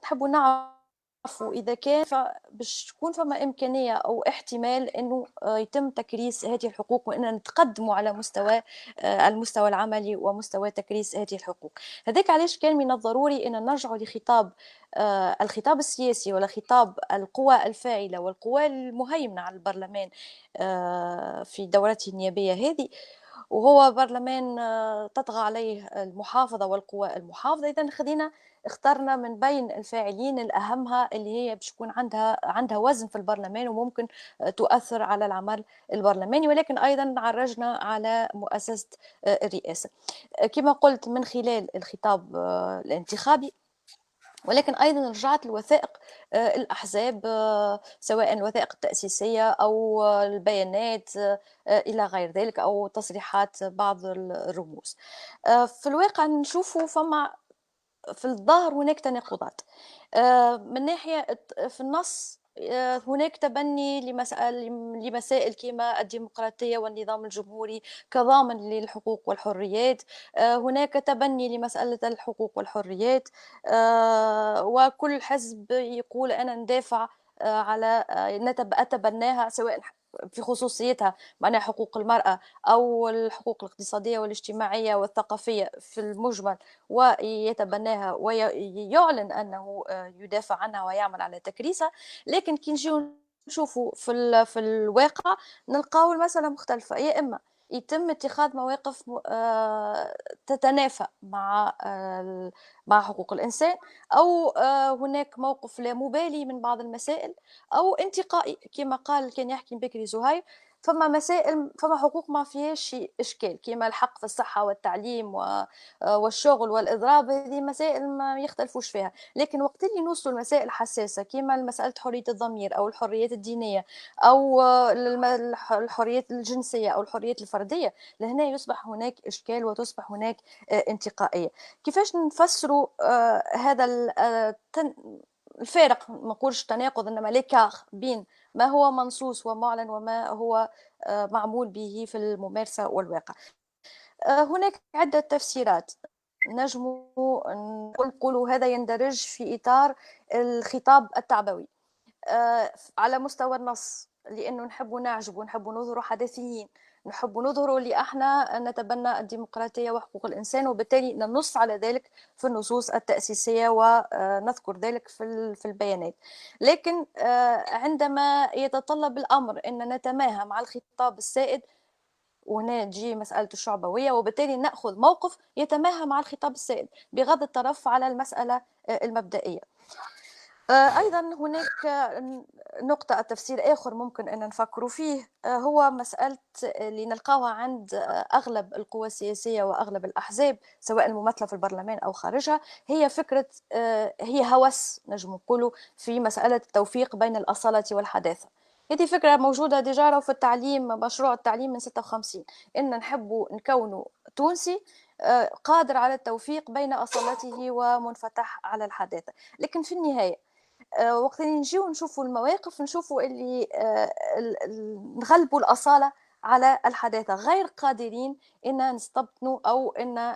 نحبوا نعرف إذا كان باش تكون فما إمكانية أو احتمال إنه يتم تكريس هذه الحقوق وإننا نتقدموا على مستوى المستوى العملي ومستوى تكريس هذه الحقوق. هذاك علاش كان من الضروري أن نرجع لخطاب الخطاب السياسي ولا خطاب القوى الفاعلة والقوى المهيمنة على البرلمان في دورته النيابية هذه، وهو برلمان تطغى عليه المحافظة والقوى المحافظة. إذا خلينا اخترنا من بين الفاعلين الأهمها اللي هي باش يكون عندها وزن في البرلمان وممكن تؤثر على العمل البرلماني، ولكن أيضا عرجنا على مؤسسة الرئاسة كما قلت من خلال الخطاب الانتخابي، ولكن أيضا رجعت الوثائق الأحزاب سواء الوثائق التأسيسية أو البيانات إلى غير ذلك أو تصريحات بعض الرموز. في الواقع نشوفوا فما في الظاهر هناك تناقضات من ناحية في النص هناك تبني لمسائل كما الديمقراطية والنظام الجمهوري كضامن للحقوق والحريات، هناك تبني لمسألة الحقوق والحريات، وكل حزب يقول أنا ندافع على أتبناها سواء في خصوصيتها معناها حقوق المرأة أو الحقوق الاقتصادية والاجتماعية والثقافية في المجمل، ويتبناها ويعلن أنه يدافع عنها ويعمل على تكريسها. لكن كي نجيو نشوفوا في الواقع نلقاو المسألة مختلفة، يا إما يتم اتخاذ مواقف تتنافى مع حقوق الإنسان، أو هناك موقف لا مبالي من بعض المسائل، أو انتقائي كما قال كان يحكي بكري زهير. فما مسائل فما حقوق ما فيهاش إشكال كما الحق في الصحة والتعليم والشغل والإضراب، هذه مسائل ما يختلفوش فيها. لكن وقت اللي نوصلوا المسائل حساسة كما مسألة حرية الضمير أو الحريات الدينية أو الحريات الجنسية أو الحريات الفردية، لهنا يصبح هناك إشكال وتصبح هناك انتقائية. كيفاش نفسروا هذا الفارق، ما نقولش تناقض انما ليكار بين ما هو منصوص ومعلن وما هو معمول به في الممارسة والواقع؟ هناك عدة تفسيرات. نجم نقول هذا يندرج في إطار الخطاب التعبوي على مستوى النص، لأنه نحب نعجب ونحب نظهر حداثيين، نحب نظهر اللي احنا نتبنى الديمقراطية وحقوق الإنسان، وبالتالي ننص على ذلك في النصوص التأسيسية ونذكر ذلك في البيانات. لكن عندما يتطلب الأمر أن نتماهى مع الخطاب السائد، وهنا تجي مسألة الشعبوية، وبالتالي نأخذ موقف يتماهى مع الخطاب السائد بغض الطرف على المسألة المبدئية. أيضا هناك نقطة تفسير آخر ممكن أن نفكروا فيه، هو مسألة اللي نلقاها عند أغلب القوى السياسية وأغلب الأحزاب سواء الممثلة في البرلمان أو خارجها، هي فكرة هي هوس نجم نقولوا في مسألة التوفيق بين الأصالة والحداثة. هذه فكرة موجودة ديجا في التعليم، مشروع التعليم من 56، إن نحبوا نكونوا تونسي قادر على التوفيق بين أصالته ومنفتح على الحداثة. لكن في النهاية وقت اللي نجيو نشوفوا المواقف نشوفوا اللي نغلبوا الأصالة على الحداثة، غير قادرين أن نستبطنوا أو أن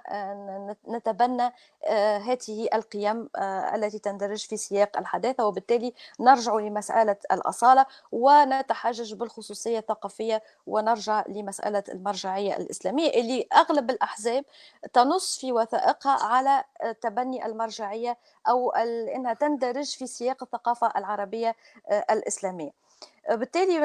نتبنى هذه القيم التي تندرج في سياق الحداثة، وبالتالي نرجع لمسألة الأصالة ونتحجج بالخصوصية الثقافية ونرجع لمسألة المرجعية الإسلامية اللي أغلب الأحزاب تنص في وثائقها على تبني المرجعية أو أنها تندرج في سياق الثقافة العربية الإسلامية. بالتالي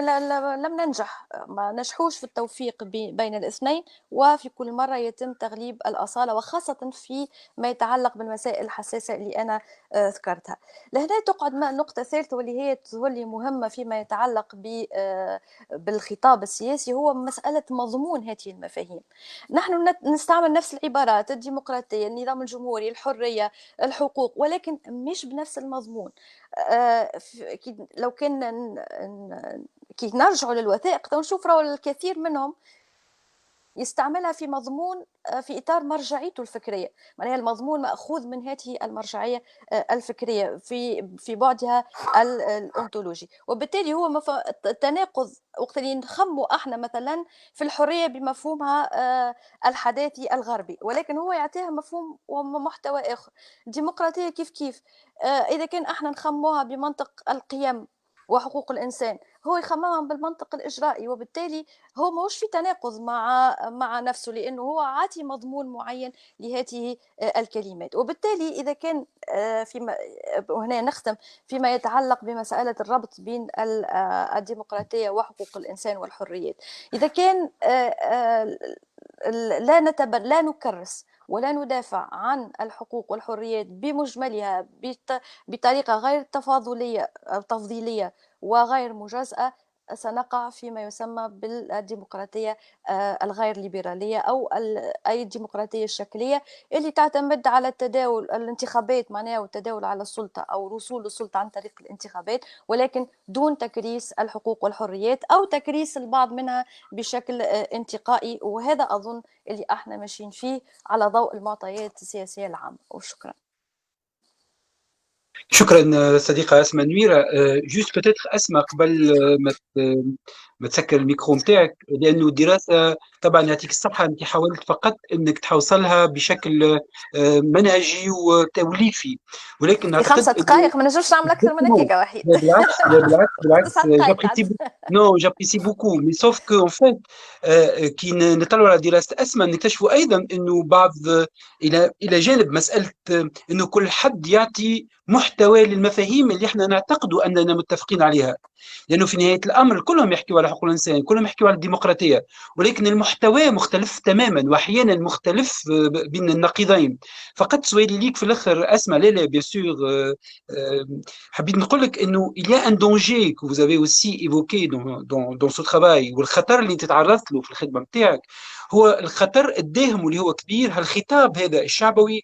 لم ننجح، ما نجحوش في التوفيق بين الاثنين، وفي كل مرة يتم تغليب الأصالة، وخاصة في ما يتعلق بالمسائل الحساسة اللي أنا ذكرتها. لهنا تقعد نقطة ثالثة واللي هي تظل مهمة فيما يتعلق بالخطاب السياسي، هو مسألة مضمون هذه المفاهيم. نحن نستعمل نفس العبارات، الديمقراطية، النظام الجمهوري، الحرية، الحقوق، ولكن مش بنفس المضمون. لو كان كي نرجعوا للوثائق نشوف راهو الكثير منهم يستعملها في مضمون في إطار مرجعيته الفكرية، معناها المضمون مأخوذ من هذه المرجعية الفكرية في بعدها الأنطولوجي. وبالتالي هو تناقض وقت اللي نخموا احنا مثلا في الحرية بمفهومها الحداثي الغربي، ولكن هو يعطيها مفهوم ومحتوى آخر. الديمقراطية كيف إذا كان احنا نخموها بمنطق القيم وحقوق الإنسان، هو يخممها بالمنطق الإجرائي، وبالتالي هو ماهوش في تناقض مع نفسه، لأنه هو عاطي مضمون معين لهذه الكلمات. وبالتالي إذا كان وهنا نختم فيما يتعلق بمسألة الربط بين الديمقراطية وحقوق الإنسان والحريات، إذا كان لا نكرس ولا ندافع عن الحقوق والحريات بمجملها بطريقة غير تفضيلية وغير مجازأة، سنقع فيما يسمى بالديمقراطية الغير ليبرالية أو أي الديمقراطية الشكلية اللي تعتمد على التداول الانتخابات، معناها والتداول على السلطة أو الوصول للسلطة عن طريق الانتخابات، ولكن دون تكريس الحقوق والحريات أو تكريس البعض منها بشكل انتقائي. وهذا أظن اللي احنا ماشيين فيه على ضوء المعطيات السياسية العامة. وشكرا. شكرا صديقة أسماء نويرة. جوست بتاتخ أسماء قبل ما تسكر الميكرو نتاعك، لأنه الدراسة طبعا يعطيك الصحة، أنت حاولت فقط أنك تحوصلها بشكل منهجي وتوليفي، ولكن في أعتقد 5 دقائق ما نجمش نعمل أكثر من هيك وحيد. بالعكس 9 دقائق j'apprécie beaucoup, mais sauf que en fait كي نطلعوا على دراسة أسماء نكتشفوا أيضا أنه بعض إلى جانب مسألة أنه كل حد يعطي محتوى للمفاهيم اللي احنا نعتقد أننا متفقين عليها، لأنه في نهاية الأمر كلهم يحكوا على حقوق الإنسان، كلهم يحكوا على الديمقراطية، ولكن المحتوى مختلف تماما وأحيانا مختلف بين النقيضين. فقط سؤالي ليك في الآخر أسمع، لا بيان سور حبيت نقول لك أنه il y a un danger que vous avez aussi évoqué dans ce travail، والخطر اللي تتعرضت له في الخدمة نتاعك هو الخطر الداهم واللي هو كبير. هالخطاب هذا الشعبوي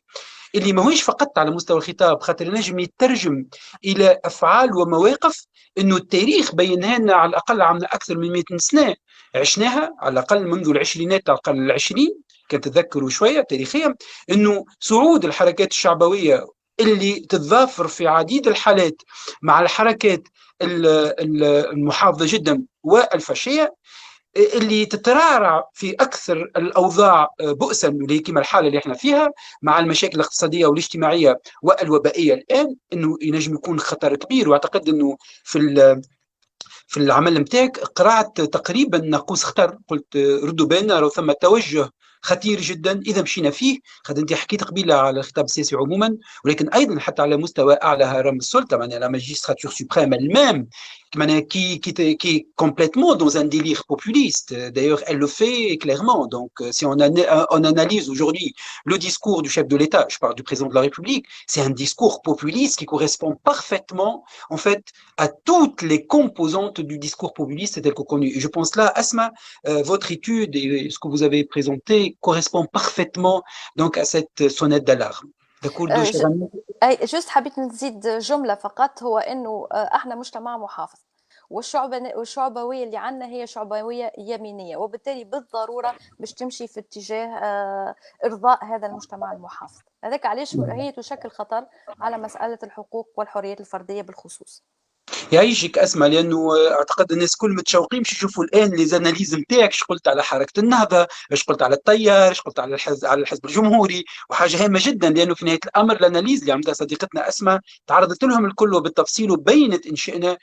اللي ماهوش فقط على مستوى الخطاب، خاطر ينجم يترجم الى افعال ومواقف انه التاريخ بينها لنا على الاقل عمنا اكثر من 100 سنه عشناها، على الاقل منذ العشرينات على الاقل العشرين، كتذكروا شويه تاريخيا انه صعود الحركات الشعبويه اللي تتضافر في عديد الحالات مع الحركات المحافظه جدا والفاشيه اللي تترعرع في اكثر الاوضاع بؤسا، اللي كما الحاله اللي احنا فيها مع المشاكل الاقتصاديه والاجتماعيه والوبائيه الان، انه ينجم يكون خطر كبير. واعتقد انه في العمل نتاعك قرأت تقريبا ناقوس خطر، قلت ردوا بالنا لو ثم توجه خطير جدا اذا مشينا فيه. خاطر انت حكيت قبيله على الخطاب السياسي عموما، ولكن ايضا حتى على مستوى اعلى هرم السلطه، معناها لا ماجستراتور سوبريم المام qui est complètement dans un délire populiste. D'ailleurs, elle le fait clairement. Donc, si on analyse aujourd'hui le discours du chef de l'État, je parle du président de la République, c'est un discours populiste qui correspond parfaitement, en fait, à toutes les composantes du discours populiste tel que connu. Et je pense là, Asma, votre étude et ce que vous avez présenté correspond parfaitement donc à cette sonnette d'alarme. أي جست حبيت نزيد جملة فقط، هو إنه إحنا مجتمع محافظ، والشعبوية اللي عندنا هي شعبوية يمينية، وبالتالي بالضرورة باش تمشي في اتجاه إرضاء هذا المجتمع المحافظ. هذاك علاش هي تشكل خطر على مسألة الحقوق والحريات الفردية بالخصوص. يعيشك اسمع، لانه اعتقد الناس كل متشوقين باش يشوفوا الان لي زاناليز نتاعك، اش قلت على حركه النهضه، اش قلت على التيار، اش قلت على الحزب الجمهوري، وحاجه هامه جدا لانه في نهايه الامر الاناليز اللي عملتها صديقتنا اسماء تعرضت لهم الكل وبالتفصيل، وبينت ان شئنا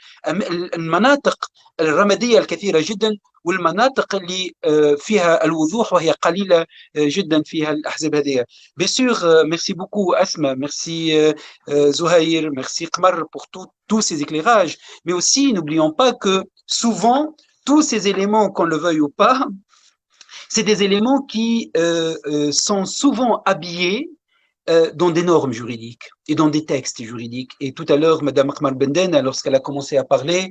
المناطق الرماديه الكثيره جدا والمناطق اللي فيها الوضوح وهي قليله جدا فيها الاحزاب هذه. بيان سور ميرسي بوكو اسماء، ميرسي زهير، ميرسي قمر pour tous ces éclairages, mais aussi n'oublions pas que souvent tous ces éléments, qu'on le veuille ou pas, c'est des éléments qui sont souvent habillés dans des normes juridiques et dans des textes juridiques. Et tout à l'heure, Madame Akmal Benden, lorsqu'elle a commencé à parler,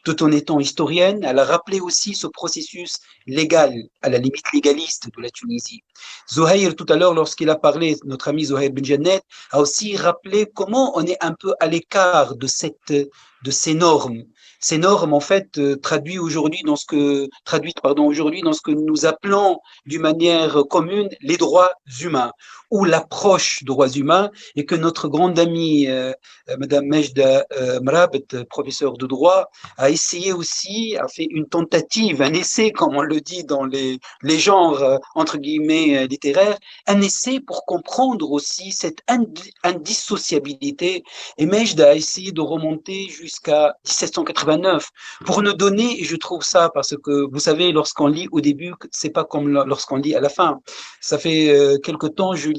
tout en étant historienne, elle a rappelé aussi ce processus légal, à la limite légaliste de la Tunisie. Zouhaïr, tout à l'heure, lorsqu'il a parlé, notre ami Zouhaïr Benjanet, a aussi rappelé comment on est un peu à l'écart de cette de ces normes. Ces normes, en fait, traduites aujourd'hui dans ce que nous appelons d'une manière commune les droits humains ou l'approche droits humains, et que notre grande amie, Madame Mejda Mrabet, professeure de droit, a essayé aussi, a fait une tentative, un essai, comme on le dit dans les genres, entre guillemets, littéraires, un essai pour comprendre aussi cette indissociabilité. Et Mejda a essayé de remonter jusqu'à 1789 pour nous donner, et je trouve ça, parce que vous savez, lorsqu'on lit au début, c'est pas comme lorsqu'on lit à la fin. Ça fait quelque temps, je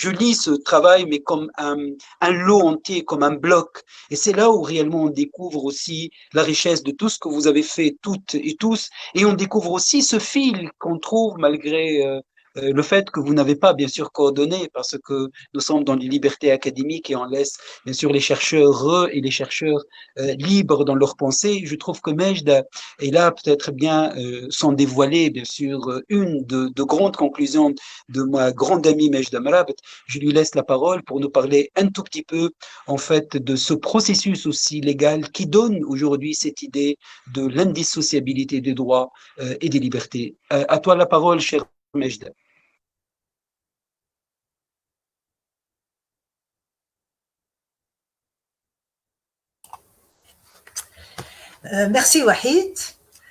lis ce travail, mais comme un lot entier, comme un bloc. Et c'est là où réellement on découvre aussi la richesse de tout ce que vous avez fait, toutes et tous, et on découvre aussi ce fil qu'on trouve malgré le fait que vous n'avez pas bien sûr coordonné, parce que nous sommes dans les libertés académiques et on laisse bien sûr les chercheurs et les chercheurs libres dans leurs pensées. Je trouve que Mejda est là peut-être bien sans dévoiler bien sûr une de grandes conclusions de ma grande amie Mejda Mrabet. Je lui laisse la parole pour nous parler un tout petit peu en fait de ce processus aussi légal qui donne aujourd'hui cette idée de l'indissociabilité des droits et des libertés. À toi la parole, cher Mejda. Merci Wahid.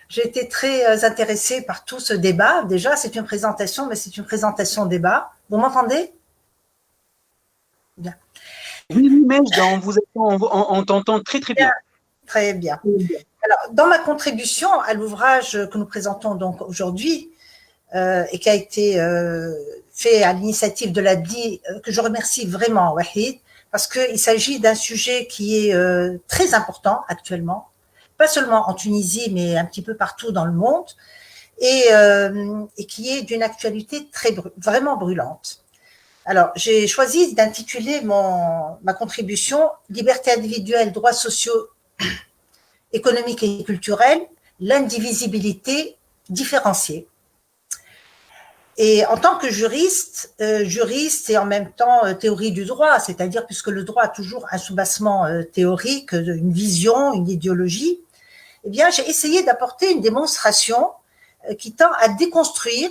J'ai été très intéressée par tout ce débat. Déjà, c'est une présentation, mais c'est une présentation débat. Vous m'entendez? Bien. Oui, Mejda, on t'entend très très bien. Très bien. Alors, dans ma contribution à l'ouvrage que nous présentons donc aujourd'hui et qui a été fait à l'initiative de l'ADLI, que je remercie vraiment Wahid, parce qu'il s'agit d'un sujet qui est très important actuellement, pas seulement en Tunisie, mais un petit peu partout dans le monde, et qui est d'une actualité vraiment brûlante. Alors, j'ai choisi d'intituler ma contribution « Liberté individuelle, droits sociaux, économiques et culturels, l'indivisibilité différenciée ». Et en tant que juriste et en même temps théorie du droit, c'est-à-dire puisque le droit a toujours un soubassement théorique, une vision, une idéologie, eh bien, j'ai essayé d'apporter une démonstration qui tend à déconstruire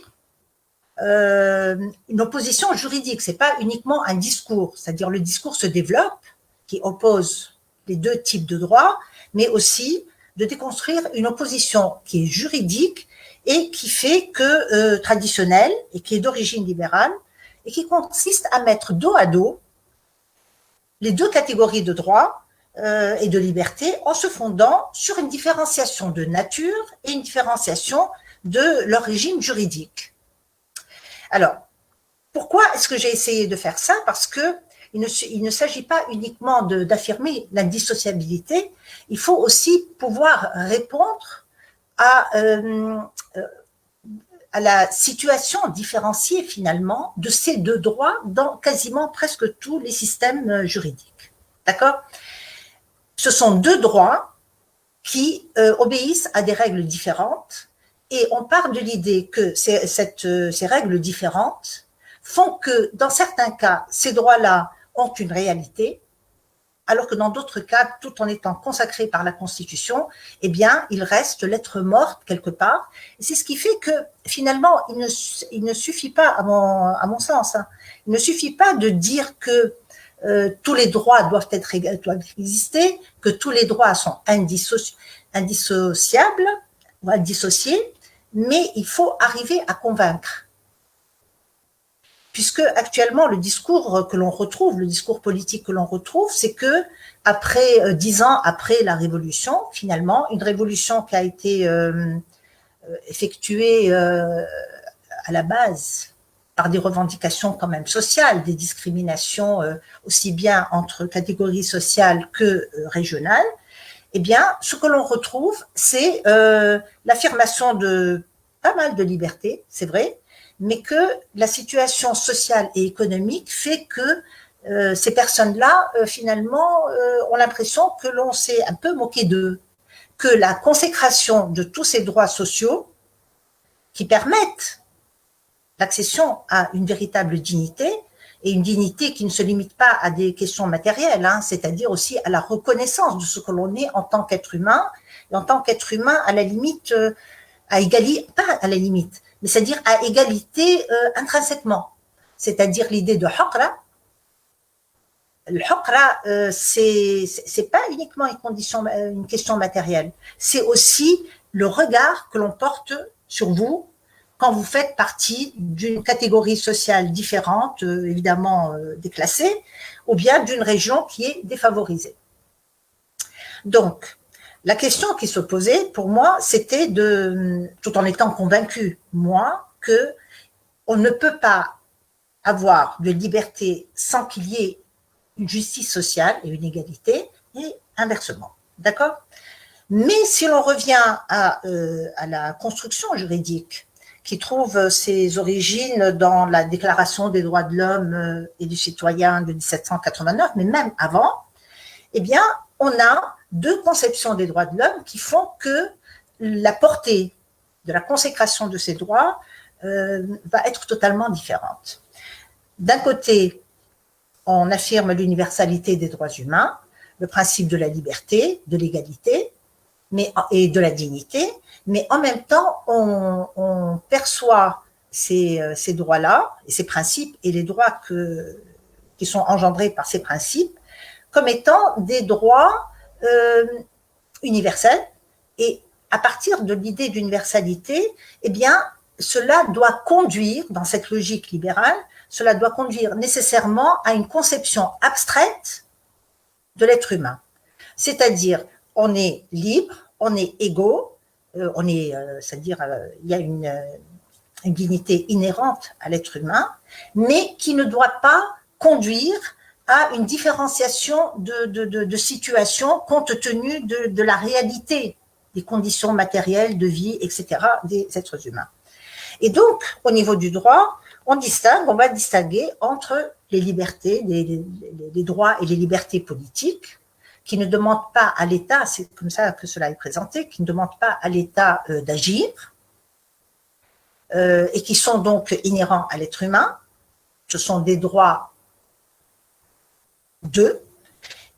une opposition juridique. C'est pas uniquement un discours, c'est-à-dire le discours se développe, qui oppose les deux types de droits, mais aussi de déconstruire une opposition qui est juridique et qui fait que traditionnelle et qui est d'origine libérale et qui consiste à mettre dos à dos les deux catégories de droits et de liberté en se fondant sur une différenciation de nature et une différenciation de leur régime juridique. Alors, pourquoi est-ce que j'ai essayé de faire ça? Parce que il ne s'agit pas uniquement d'affirmer l'indissociabilité, il faut aussi pouvoir répondre à la situation différenciée finalement de ces deux droits dans quasiment presque tous les systèmes juridiques. D'accord? Ce sont deux droits qui obéissent à des règles différentes et on part de l'idée que ces règles différentes font que dans certains cas, ces droits-là ont une réalité, alors que dans d'autres cas, tout en étant consacrés par la Constitution, eh bien, ils restent lettre morte quelque part. Et c'est ce qui fait que, finalement, il ne suffit pas, à mon sens, hein, il ne suffit pas de dire que tous les droits doivent exister, que tous les droits sont indissociables ou indissociés, mais il faut arriver à convaincre. Puisque actuellement le discours que l'on retrouve, le discours politique que l'on retrouve, c'est que après 10 ans après la révolution, finalement, une révolution qui a été effectuée à la base par des revendications quand même sociales, des discriminations aussi bien entre catégories sociales que régionales, eh bien, ce que l'on retrouve, c'est l'affirmation de pas mal de libertés, c'est vrai, mais que la situation sociale et économique fait que ces personnes-là, finalement, ont l'impression que l'on s'est un peu moqué d'eux, que la consécration de tous ces droits sociaux qui permettent l'accession à une véritable dignité, et une dignité qui ne se limite pas à des questions matérielles, hein, c'est-à-dire aussi à la reconnaissance de ce que l'on est en tant qu'être humain, et en tant qu'être humain, à la limite, à égalité, pas à la limite, mais c'est-à-dire à égalité intrinsèquement. C'est-à-dire l'idée de haqra. Le haqra, c'est pas uniquement une question matérielle, c'est aussi le regard que l'on porte sur vous quand vous faites partie d'une catégorie sociale différente, évidemment déclassée, ou bien d'une région qui est défavorisée. Donc, la question qui se posait pour moi, c'était tout en étant convaincu, moi, que on ne peut pas avoir de liberté sans qu'il y ait une justice sociale et une égalité, et inversement. D'accord? Mais si l'on revient à la construction juridique, qui trouve ses origines dans la Déclaration des droits de l'homme et du citoyen de 1789, mais même avant, eh bien, on a deux conceptions des droits de l'homme qui font que la portée de la consécration de ces droits va être totalement différente. D'un côté, on affirme l'universalité des droits humains, le principe de la liberté, de l'égalité et de la dignité, mais en même temps, on perçoit ces droits-là, et ces principes, et les droits qui sont engendrés par ces principes, comme étant des droits universels. Et à partir de l'idée d'universalité, eh bien, cela doit conduire, dans cette logique libérale, cela doit conduire nécessairement à une conception abstraite de l'être humain. C'est-à-dire, on est libre, on est égaux, c'est-à-dire, il y a une dignité inhérente à l'être humain, mais qui ne doit pas conduire à une différenciation de situations compte tenu de la réalité des conditions matérielles, de vie, etc., des êtres humains. Et donc, au niveau du droit, on va distinguer entre les libertés, les droits et les libertés politiques, qui ne demandent pas à l'État, c'est comme ça que cela est présenté, qui ne demandent pas à l'État d'agir, et qui sont donc inhérents à l'être humain. Ce sont des droits d'eux,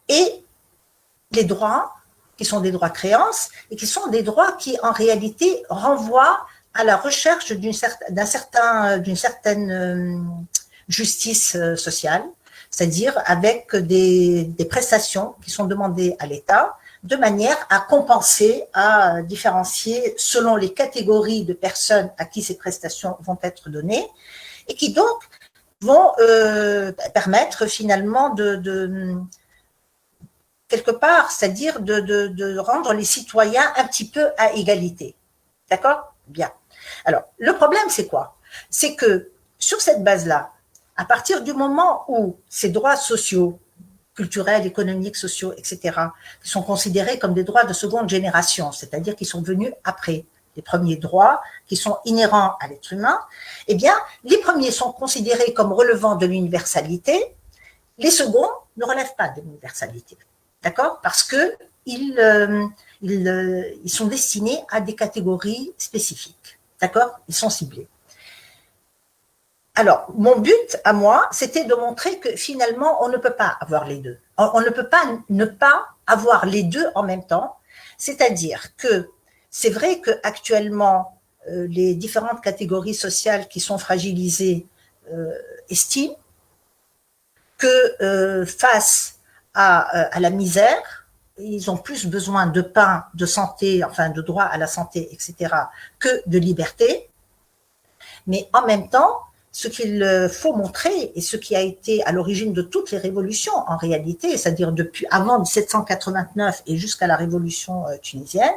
et les droits qui sont des droits créances, et qui sont des droits qui, en réalité, renvoient à la recherche d'une certaine justice sociale, c'est-à-dire avec des prestations qui sont demandées à l'État de manière à compenser, à différencier selon les catégories de personnes à qui ces prestations vont être données, et qui donc vont permettre finalement quelque part, c'est-à-dire de rendre les citoyens un petit peu à égalité. D'accord? Bien. Alors, le problème, c'est quoi? C'est que sur cette base-là, à partir du moment où ces droits sociaux, culturels, économiques, sociaux, etc., qui sont considérés comme des droits de seconde génération, c'est-à-dire qui sont venus après les premiers droits, qui sont inhérents à l'être humain, eh bien, les premiers sont considérés comme relevant de l'universalité, les seconds ne relèvent pas de l'universalité. D'accord? Parce que ils sont destinés à des catégories spécifiques. D'accord? Ils sont ciblés. Alors, mon but à moi, c'était de montrer que finalement, on ne peut pas avoir les deux. On ne peut pas ne pas avoir les deux en même temps. C'est-à-dire que c'est vrai qu'actuellement, les différentes catégories sociales qui sont fragilisées estiment que face à la misère, ils ont plus besoin de pain, de santé, enfin de droit à la santé, etc., que de liberté. Mais en même temps, ce qu'il faut montrer, et ce qui a été à l'origine de toutes les révolutions en réalité, c'est-à-dire depuis avant 1789 et jusqu'à la révolution tunisienne,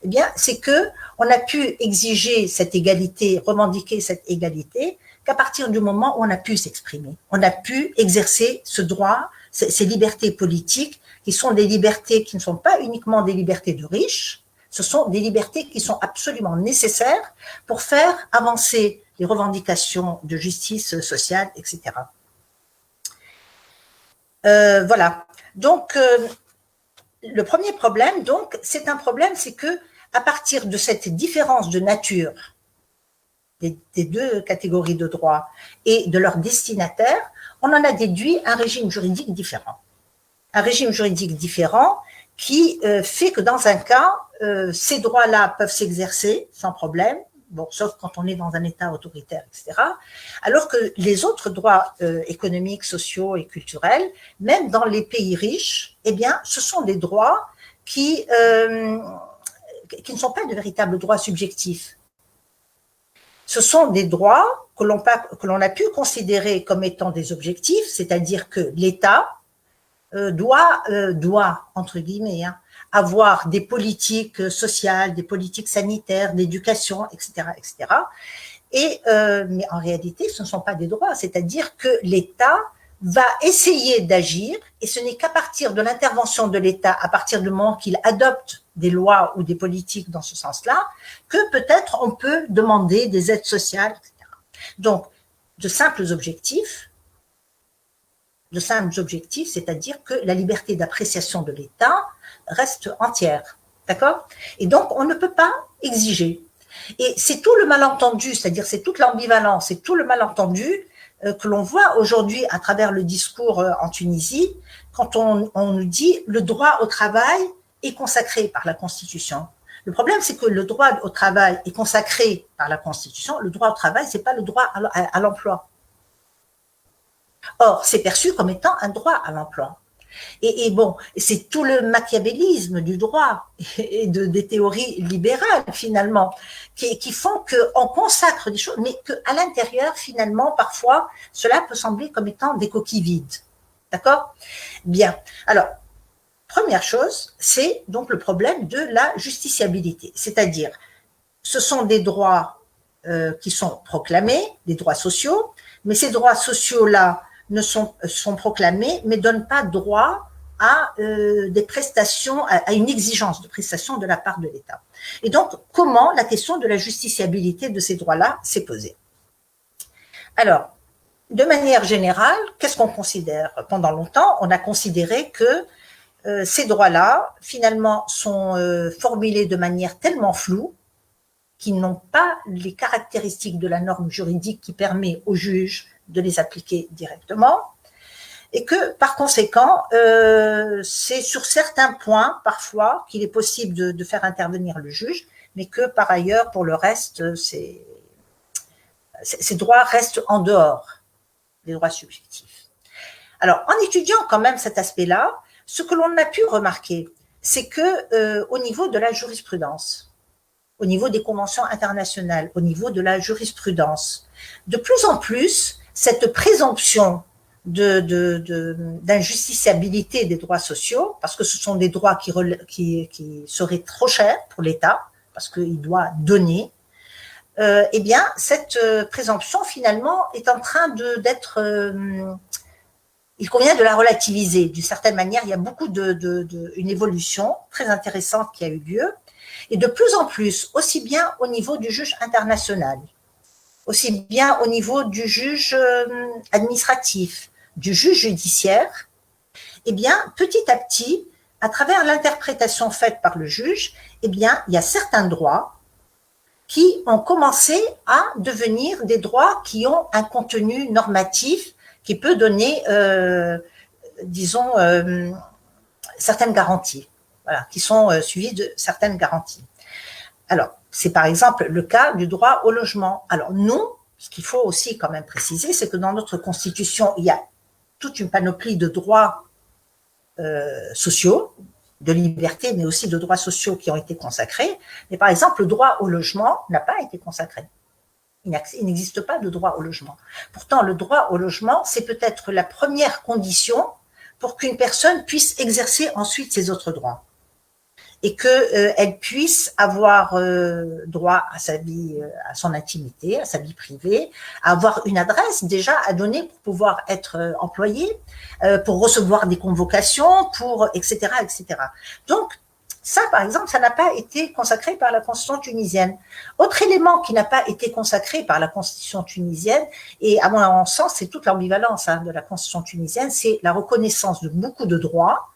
eh bien, c'est que on a pu exiger cette égalité, revendiquer cette égalité, qu'à partir du moment où on a pu s'exprimer, on a pu exercer ce droit, ces libertés politiques, qui sont des libertés qui ne sont pas uniquement des libertés de riches, ce sont des libertés qui sont absolument nécessaires pour faire avancer les revendications de justice sociale, etc. Voilà. Donc, le premier problème, donc, c'est un problème, c'est que à partir de cette différence de nature des deux catégories de droits et de leurs destinataires, on en a déduit un régime juridique différent. Un régime juridique différent qui fait que dans un cas, ces droits-là peuvent s'exercer sans problème, bon, sauf quand on est dans un État autoritaire, etc. Alors que les autres droits économiques, sociaux et culturels, même dans les pays riches, eh bien, ce sont des droits qui ne sont pas de véritables droits subjectifs. Ce sont des droits que l'on a pu considérer comme étant des objectifs, c'est-à-dire que l'État doit, entre guillemets, avoir des politiques sociales, des politiques sanitaires, d'éducation, etc., etc. Mais en réalité, ce ne sont pas des droits, c'est-à-dire que l'État va essayer d'agir, et ce n'est qu'à partir de l'intervention de l'État, à partir du moment qu'il adopte des lois ou des politiques dans ce sens-là, que peut-être on peut demander des aides sociales, etc. Donc, de simples objectifs, c'est-à-dire que la liberté d'appréciation de l'État reste entière, d'accord? Et donc, on ne peut pas exiger. Et c'est tout le malentendu, c'est-à-dire c'est toute l'ambivalence, c'est tout le malentendu que l'on voit aujourd'hui à travers le discours en Tunisie, quand on nous dit le droit au travail est consacré par la Constitution. Le problème, c'est que le droit au travail est consacré par la Constitution. Le droit au travail, c'est pas le droit à l'emploi. Or, c'est perçu comme étant un droit à l'emploi. Et bon, c'est tout le machiavélisme du droit et des théories libérales, finalement, qui font qu'on consacre des choses, mais qu'à l'intérieur, finalement, parfois, cela peut sembler comme étant des coquilles vides. D'accord? Bien. Alors, première chose, c'est donc le problème de la justiciabilité. C'est-à-dire, ce sont des droits qui sont proclamés, des droits sociaux, mais ces droits sociaux-là sont proclamés, mais ne donnent pas droit à des prestations, à une exigence de prestation de la part de l'État. Et donc, comment la question de la justiciabilité de ces droits-là s'est posée? Alors, de manière générale, qu'est-ce qu'on considère? Pendant longtemps, on a considéré que ces droits-là, finalement, sont formulés de manière tellement floue qu'ils n'ont pas les caractéristiques de la norme juridique qui permet aux juges de les appliquer directement, et que, par conséquent, c'est sur certains points, parfois, qu'il est possible de faire intervenir le juge, mais que, par ailleurs, pour le reste, ces droits restent en dehors des droits subjectifs. Alors, en étudiant quand même cet aspect-là, ce que l'on a pu remarquer, c'est que au niveau de la jurisprudence, au niveau des conventions internationales, au niveau de la jurisprudence, de plus en plus, cette présomption d'injusticiabilité des droits sociaux, parce que ce sont des droits qui seraient trop chers pour l'État, parce qu'il doit donner, eh bien, cette présomption, finalement, est en train d'être... il convient de la relativiser. D'une certaine manière, il y a beaucoup une évolution très intéressante qui a eu lieu, et de plus en plus, aussi bien au niveau du juge international, aussi bien au niveau du juge administratif, du juge judiciaire, eh bien, petit à petit, à travers l'interprétation faite par le juge, eh bien, il y a certains droits qui ont commencé à devenir des droits qui ont un contenu normatif qui peut donner, disons, certaines garanties, voilà, qui sont suivies de certaines garanties. Alors, c'est par exemple le cas du droit au logement. Alors nous, ce qu'il faut aussi quand même préciser, c'est que dans notre Constitution, il y a toute une panoplie de droits sociaux, de liberté, mais aussi de droits sociaux qui ont été consacrés. Mais par exemple, le droit au logement n'a pas été consacré. Il n'existe pas de droit au logement. Pourtant, le droit au logement, c'est peut-être la première condition pour qu'une personne puisse exercer ensuite ses autres droits. Et qu'elle puisse avoir droit à sa vie, à son intimité, à sa vie privée, à avoir une adresse déjà à donner pour pouvoir être employée, pour recevoir des convocations, etc., etc. Donc, ça, par exemple, ça n'a pas été consacré par la Constitution tunisienne. Autre élément qui n'a pas été consacré par la Constitution tunisienne, et à mon sens, c'est toute l'ambivalence de la Constitution tunisienne, c'est la reconnaissance de beaucoup de droits,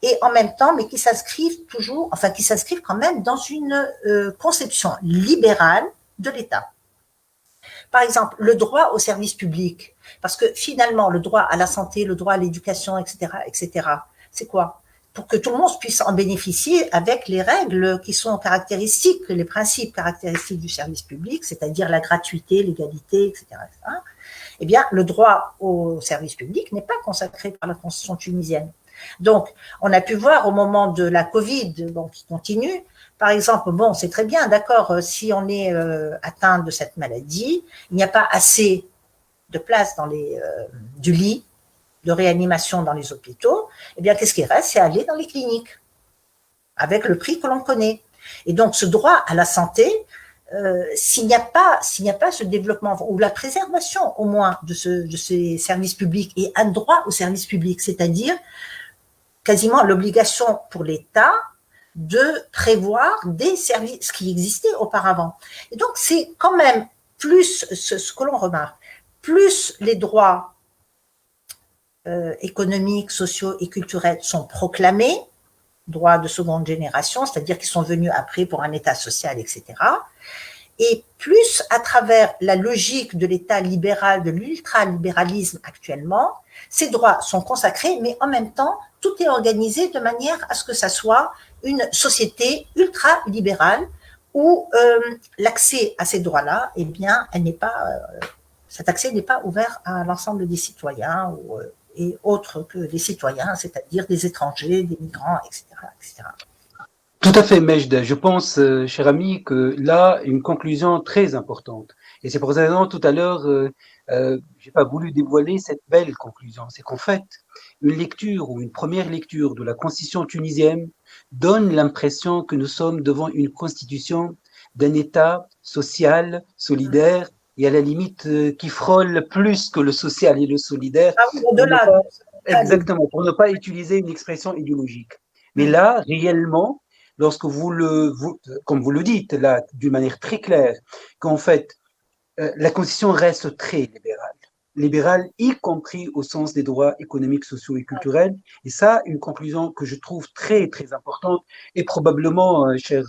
et en même temps, mais qui s'inscrivent toujours, enfin qui s'inscrivent quand même dans une conception libérale de l'État. Par exemple, le droit au service public. Parce que finalement, le droit à la santé, le droit à l'éducation, etc., c'est quoi? Pour que tout le monde puisse en bénéficier avec les règles qui sont caractéristiques, les principes caractéristiques du service public, c'est-à-dire la gratuité, l'égalité, etc., etc. Eh bien, le droit au service public n'est pas consacré par la Constitution tunisienne. Donc, on a pu voir au moment de la Covid, bon, qui continue, par exemple, bon, c'est très bien, d'accord, si on est atteint de cette maladie, il n'y a pas assez de place dans du lit de réanimation dans les hôpitaux, eh bien, qu'est-ce qui reste? C'est aller dans les cliniques, avec le prix que l'on connaît. Et donc, ce droit à la santé, s'il n'y a pas ce développement, ou la préservation au moins de ces services publics, et un droit au service public, c'est-à-dire quasiment l'obligation pour l'État de prévoir des services qui existaient auparavant. Et donc, c'est quand même plus ce que l'on remarque, plus les droits économiques, sociaux et culturels sont proclamés, droits de seconde génération, c'est-à-dire qu'ils sont venus après pour un État social, etc. Et plus à travers la logique de l'État libéral, de l'ultralibéralisme actuellement, ces droits sont consacrés, mais en même temps, tout est organisé de manière à ce que ça soit une société ultralibérale où l'accès à ces droits-là, eh bien, cet accès n'est pas ouvert à l'ensemble des citoyens et autres que des citoyens, c'est-à-dire des étrangers, des migrants, etc., etc. Tout à fait, Mejda. Je pense, cher ami, que là, une conclusion très importante. Et c'est pour cette raison, tout à l'heure, j'ai pas voulu dévoiler cette belle conclusion. C'est qu'en fait, une lecture ou une première lecture de la constitution tunisienne donne l'impression que nous sommes devant une constitution d'un État social, solidaire, et à la limite qui frôle plus que le social et le solidaire. Ah oui, au-delà. Exactement, pour ne pas utiliser une expression idéologique. Mais là, réellement, lorsque comme vous le dites là, d'une manière très claire, qu'en fait, la Constitution reste très libérale, y compris au sens des droits économiques, sociaux et culturels. Et ça, une conclusion que je trouve très, très importante. Et probablement, cher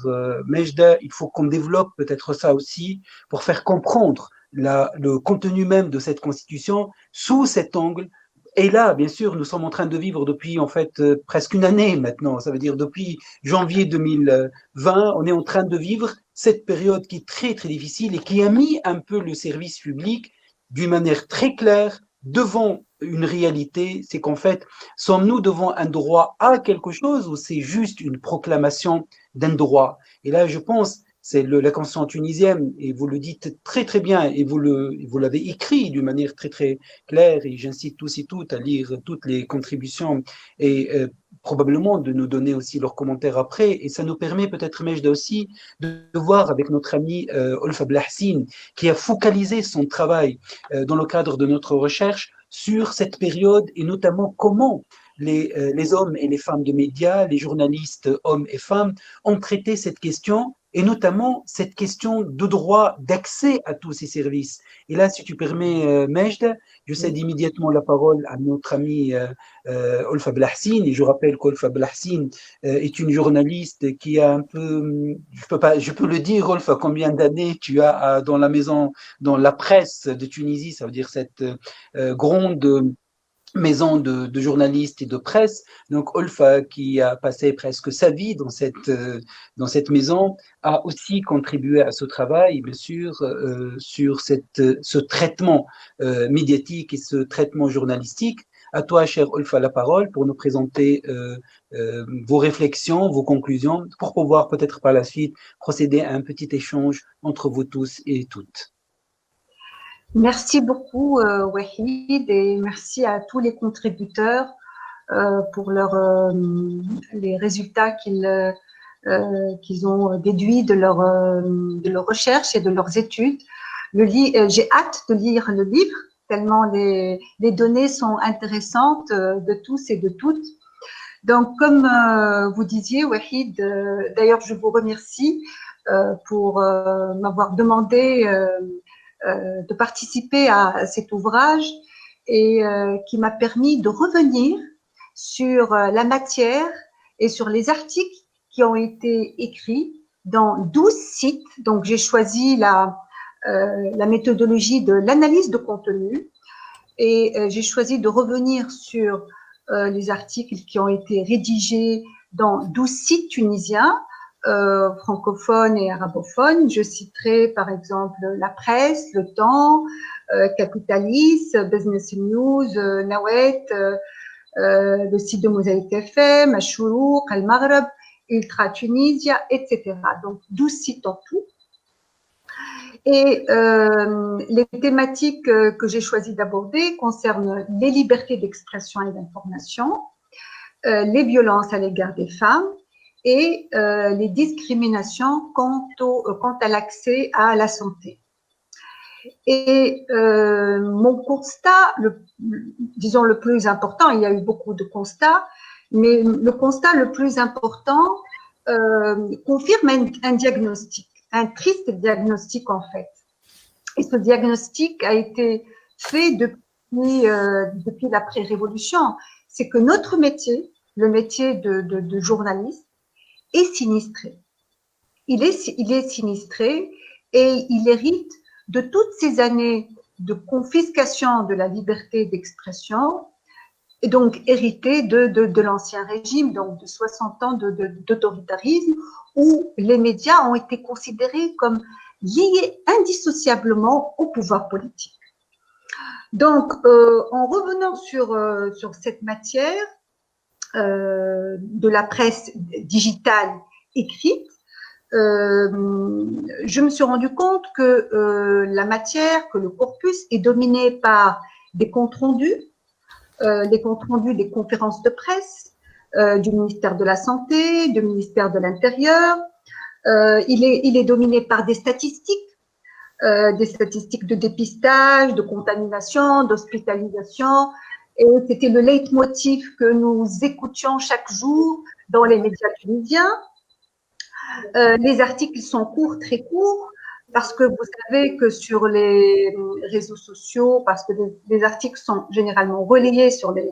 Mejda, il faut qu'on développe peut-être ça aussi pour faire comprendre le contenu même de cette Constitution sous cet angle. Et là, bien sûr, nous sommes en train de vivre depuis en fait presque une année maintenant. Ça veut dire depuis janvier 2020, on est en train de vivre cette période qui est très très difficile et qui a mis un peu le service public d'une manière très claire devant une réalité. C'est qu'en fait, sommes-nous devant un droit à quelque chose ou c'est juste une proclamation d'un droit? Et là, je pense c'est la Constitution tunisienne, et vous le dites très très bien, et vous l'avez écrit d'une manière très très claire, et j'incite tous et toutes à lire toutes les contributions, et probablement de nous donner aussi leurs commentaires après, et ça nous permet peut-être, Mejda aussi, de voir avec notre ami Olfa Blahsine, qui a focalisé son travail dans le cadre de notre recherche sur cette période, et notamment comment les hommes et les femmes de médias, les journalistes hommes et femmes, ont traité cette question, et notamment cette question de droit d'accès à tous ces services. Et là, si tu permets, Mejda, je cède immédiatement la parole à notre ami Olfa Blahsine, et je rappelle qu'Olfa Blahsine est une journaliste qui a un peu, je peux le dire, Olfa, combien d'années tu as dans la presse de Tunisie, ça veut dire cette gronde maison de journalistes et de presse. Donc Olfa, qui a passé presque sa vie dans cette maison, a aussi contribué à ce travail, bien sûr, sur ce traitement médiatique et ce traitement journalistique. À toi, cher Olfa, la parole pour nous présenter vos réflexions, vos conclusions, pour pouvoir peut-être par la suite procéder à un petit échange entre vous tous et toutes. Merci beaucoup, Wahid, et merci à tous les contributeurs pour les résultats qu'ils ont déduits de leur recherche et de leurs études. J'ai hâte de lire le livre, tellement les données sont intéressantes de tous et de toutes. Donc, comme vous disiez, Wahid, d'ailleurs, je vous remercie pour m'avoir demandé de participer à cet ouvrage et qui m'a permis de revenir sur la matière et sur les articles qui ont été écrits dans 12 sites. Donc, j'ai choisi la méthodologie de l'analyse de contenu Et j'ai choisi de revenir sur les articles qui ont été rédigés dans 12 sites tunisiens, francophones et arabophones. Je citerai par exemple La Presse, Le Temps, Capitalis, Business News, Nawet, le site de Mosaïque FM, Ashourouk, Al-Maghreb, Ultra Tunisia, etc. Donc 12 sites en tout. Et les thématiques que j'ai choisi d'aborder concernent les libertés d'expression et d'information, les violences à l'égard des femmes et les discriminations quant à l'accès à la santé. Et mon constat, disons le plus important, il y a eu beaucoup de constats, mais le constat le plus important confirme un diagnostic, un triste diagnostic en fait. Et ce diagnostic a été fait depuis l'après-révolution. C'est que notre métier, le métier de journaliste, est sinistré. Il est sinistré et il hérite de toutes ces années de confiscation de la liberté d'expression, et donc hérité de l'ancien régime, donc de 60 ans d'autoritarisme, où les médias ont été considérés comme liés indissociablement au pouvoir politique. Donc, en revenant sur cette matière de la presse digitale écrite, je me suis rendu compte que la matière, que le corpus est dominé par des comptes rendus, des conférences de presse du ministère de la Santé, du ministère de l'Intérieur. Il est dominé par des statistiques de dépistage, de contamination, d'hospitalisation. Et c'était le leitmotiv que nous écoutions chaque jour dans les médias tunisiens. Les articles sont courts, très courts, parce que vous savez que sur les réseaux sociaux, parce que les articles sont généralement relayés sur les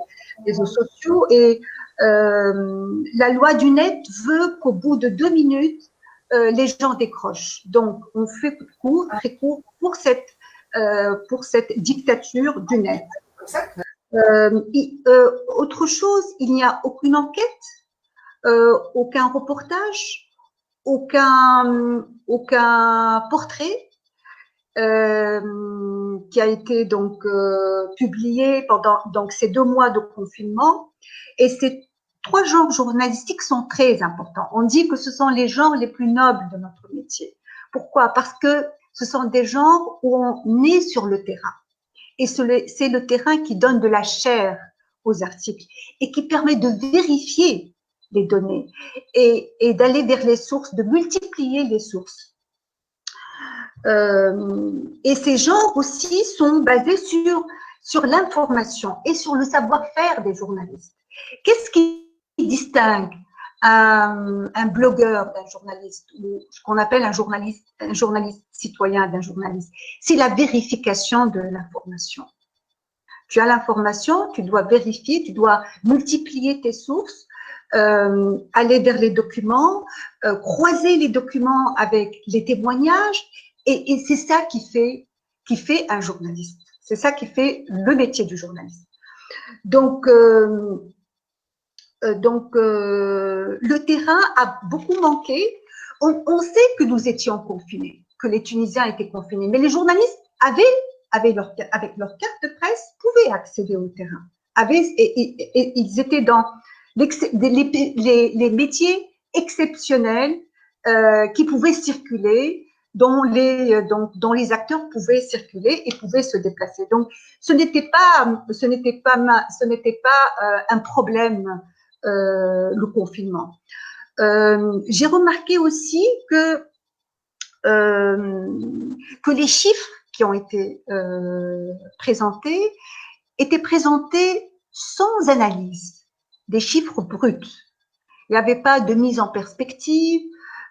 réseaux sociaux, et la loi du net veut qu'au bout de 2 minutes, les gens décrochent. Donc, on fait court, très court, pour cette dictature du net. Autre chose, il n'y a aucune enquête, aucun reportage, aucun portrait qui a été donc publié pendant ces 2 mois de confinement. Et ces 3 genres journalistiques sont très importants. On dit que ce sont les genres les plus nobles de notre métier. Pourquoi? Parce que ce sont des genres où on est sur le terrain. Et c'est le terrain qui donne de la chair aux articles et qui permet de vérifier les données et d'aller vers les sources, de multiplier les sources. Et ces genres aussi sont basés sur l'information et sur le savoir-faire des journalistes. Qu'est-ce qui distingue un blogueur d'un journaliste, ou ce qu'on appelle un journaliste citoyen d'un journaliste? C'est la vérification de l'information. Tu as l'information, tu dois vérifier, tu dois multiplier tes sources, aller vers les documents, croiser les documents avec les témoignages, et c'est ça qui fait un journaliste. C'est ça qui fait le métier du journaliste. Donc, le terrain a beaucoup manqué. On sait que nous étions confinés, que les Tunisiens étaient confinés, mais les journalistes avec leur carte de presse, pouvaient accéder au terrain. Et ils étaient dans les métiers exceptionnels qui pouvaient circuler, dont les acteurs pouvaient circuler et pouvaient se déplacer. Donc, ce n'était pas un problème, le confinement. J'ai remarqué aussi que les chiffres qui ont été présentés étaient présentés sans analyse, des chiffres bruts. Il n'y avait pas de mise en perspective,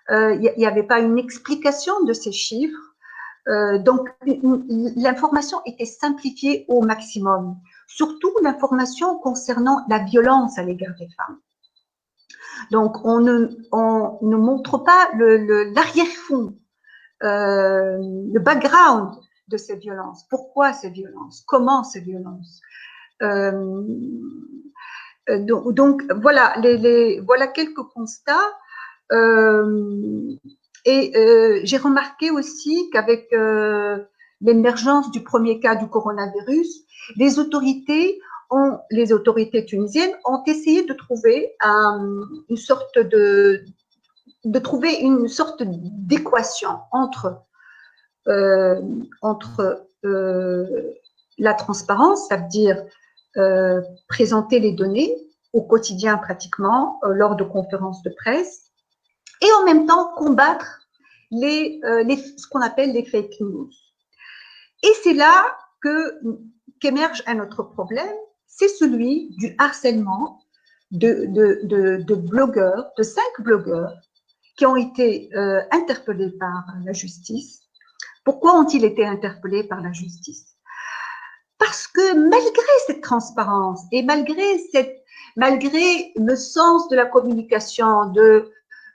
il n'y avait pas une explication de ces chiffres. Donc, l'information était simplifiée au maximum, surtout l'information concernant la violence à l'égard des femmes. Donc, on ne montre pas l'arrière-fond, le background de ces violences. Pourquoi ces violences? Comment ces violences? Donc voilà, voilà quelques constats. J'ai remarqué aussi qu'avec l'émergence du premier cas du coronavirus, les autorités tunisiennes ont essayé de trouver une sorte d'équation entre la transparence, ça veut dire présenter les données au quotidien pratiquement lors de conférences de presse, et en même temps combattre ce qu'on appelle les fake news. Et c'est là qu'émerge un autre problème, c'est celui du harcèlement de blogueurs, de 5 blogueurs qui ont été interpellés par la justice. Pourquoi ont-ils été interpellés par la justice? Parce que malgré cette transparence et malgré le sens de la communication de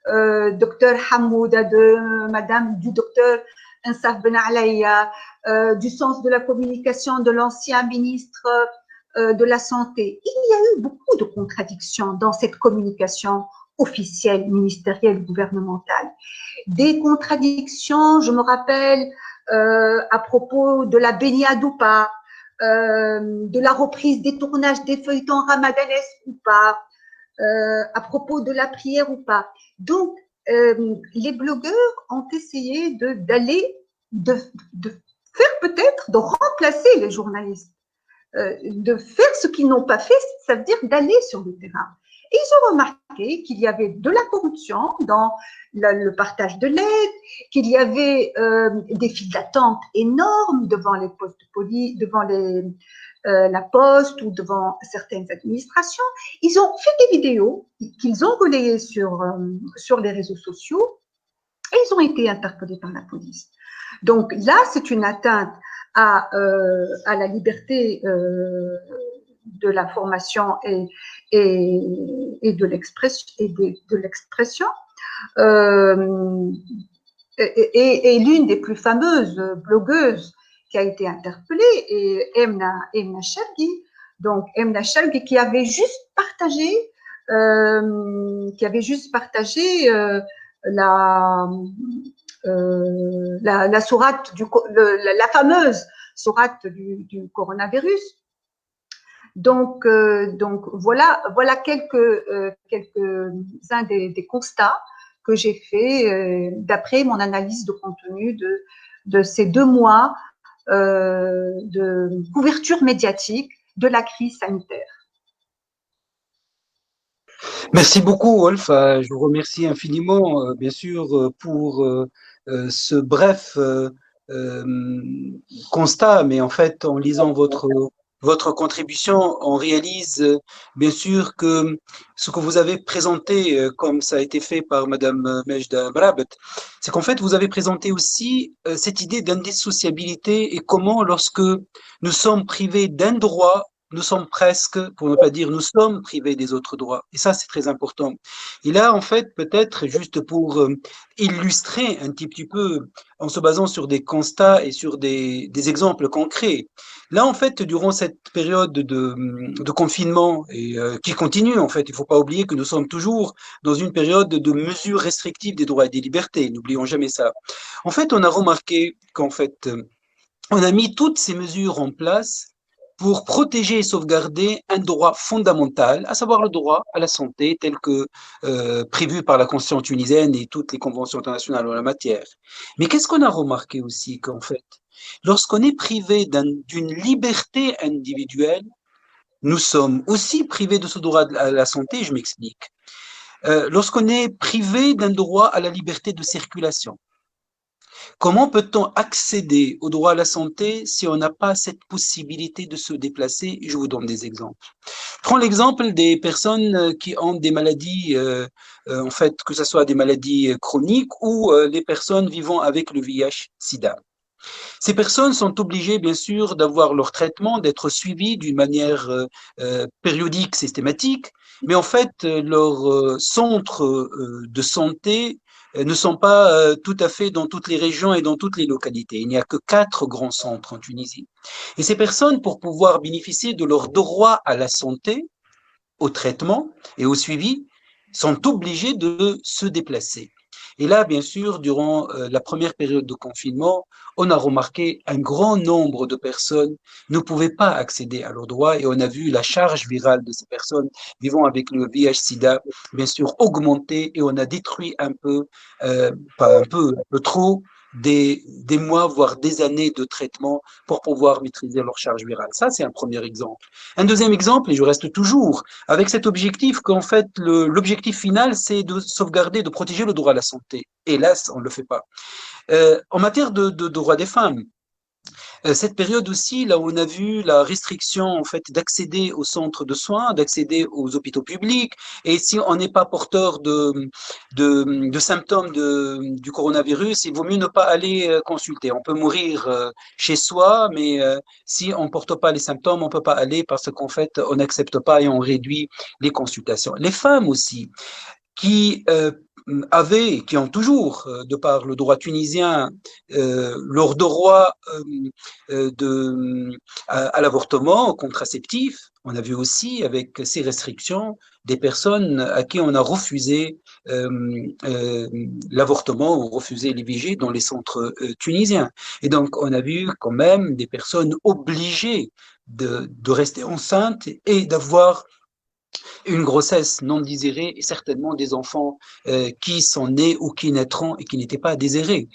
Dr Hamouda, du docteur Insaf Ben Alaya, du sens de la communication de l'ancien ministre de la Santé, il y a eu beaucoup de contradictions dans cette communication officielle, ministérielle, gouvernementale. Des contradictions, je me rappelle, à propos de la baignade ou pas, de la reprise des tournages des feuilletons ramadanesques ou pas, à propos de la prière ou pas. Donc, les blogueurs ont essayé de faire peut-être, de remplacer les journalistes, de faire ce qu'ils n'ont pas fait, ça veut dire d'aller sur le terrain. Et ils ont remarqué qu'il y avait de la corruption dans le partage de l'aide, qu'il y avait des files d'attente énormes devant les postes de police, devant la poste ou devant certaines administrations. Ils ont fait des vidéos qu'ils ont relayées sur les réseaux sociaux et ils ont été interpellés par la police. Donc là, c'est une atteinte à la liberté de l'information et de l'expression. Et l'une des plus fameuses blogueuses qui a été interpellée est Emna Shalgi. Donc Emna Shalgi qui avait juste partagé la sourate la fameuse sourate du coronavirus. Donc voilà quelques-uns des constats que j'ai fait d'après mon analyse de contenu de ces 2 mois de couverture médiatique de la crise sanitaire. Merci beaucoup, Wolf. Je vous remercie infiniment, bien sûr, pour ce bref constat, mais en fait, en lisant votre contribution, on réalise bien sûr que ce que vous avez présenté, comme ça a été fait par Madame Mejda Brabet, c'est qu'en fait, vous avez présenté aussi cette idée d'indissociabilité et comment, lorsque nous sommes privés d'un droit, nous sommes presque, pour ne pas dire nous sommes privés des autres droits. Et ça, c'est très important. Et là, en fait, peut-être, juste pour illustrer un petit peu, en se basant sur des constats et sur des exemples concrets, là, en fait, durant cette période de confinement, et qui continue, en fait, il ne faut pas oublier que nous sommes toujours dans une période de mesures restrictives des droits et des libertés, n'oublions jamais ça. En fait, on a remarqué qu'en fait, on a mis toutes ces mesures en place pour protéger et sauvegarder un droit fondamental, à savoir le droit à la santé tel que prévu par la Constitution tunisienne et toutes les conventions internationales en la matière. Mais qu'est-ce qu'on a remarqué aussi qu'en fait, lorsqu'on est privé d'une liberté individuelle, nous sommes aussi privés de ce droit à la santé, je m'explique. Lorsqu'on est privé d'un droit à la liberté de circulation, comment peut-on accéder au droit à la santé si on n'a pas cette possibilité de se déplacer? Je vous donne des exemples. Prends l'exemple des personnes qui ont des maladies, en fait, que ce soit des maladies chroniques ou les personnes vivant avec le VIH-Sida. Ces personnes sont obligées, bien sûr, d'avoir leur traitement, d'être suivies d'une manière périodique, systématique, mais en fait, leur centre de santé ne sont pas tout à fait dans toutes les régions et dans toutes les localités. Il n'y a que 4 grands centres en Tunisie. Et ces personnes, pour pouvoir bénéficier de leur droit à la santé, au traitement et au suivi, sont obligées de se déplacer. Et là, bien sûr, durant la première période de confinement, on a remarqué un grand nombre de personnes ne pouvaient pas accéder à leurs droits et on a vu la charge virale de ces personnes vivant avec le VIH-Sida, bien sûr, augmenter et on a détruit un peu, pas un peu trop, des mois, voire des années de traitement pour pouvoir maîtriser leur charge virale. Ça, c'est un premier exemple. Un deuxième exemple, et je reste toujours avec cet objectif qu'en fait, l'objectif final, c'est de sauvegarder, de protéger le droit à la santé. Hélas, on ne le fait pas. En matière de droits des femmes, cette période aussi, là où on a vu la restriction en fait d'accéder aux centres de soins, d'accéder aux hôpitaux publics, et si on n'est pas porteur de symptômes du coronavirus, il vaut mieux ne pas aller consulter. On peut mourir chez soi, mais si on porte pas les symptômes, on peut pas aller parce qu'en fait, on n'accepte pas et on réduit les consultations. Les femmes aussi, qui avaient, qui ont toujours, de par le droit tunisien, leur droit à l'avortement contraceptif. On a vu aussi avec ces restrictions des personnes à qui on a refusé l'avortement ou refusé l'IVG dans les centres tunisiens. Et donc on a vu quand même des personnes obligées de rester enceintes et d'avoir une grossesse non désirée et certainement des enfants qui sont nés ou qui naîtront et qui n'étaient pas désirés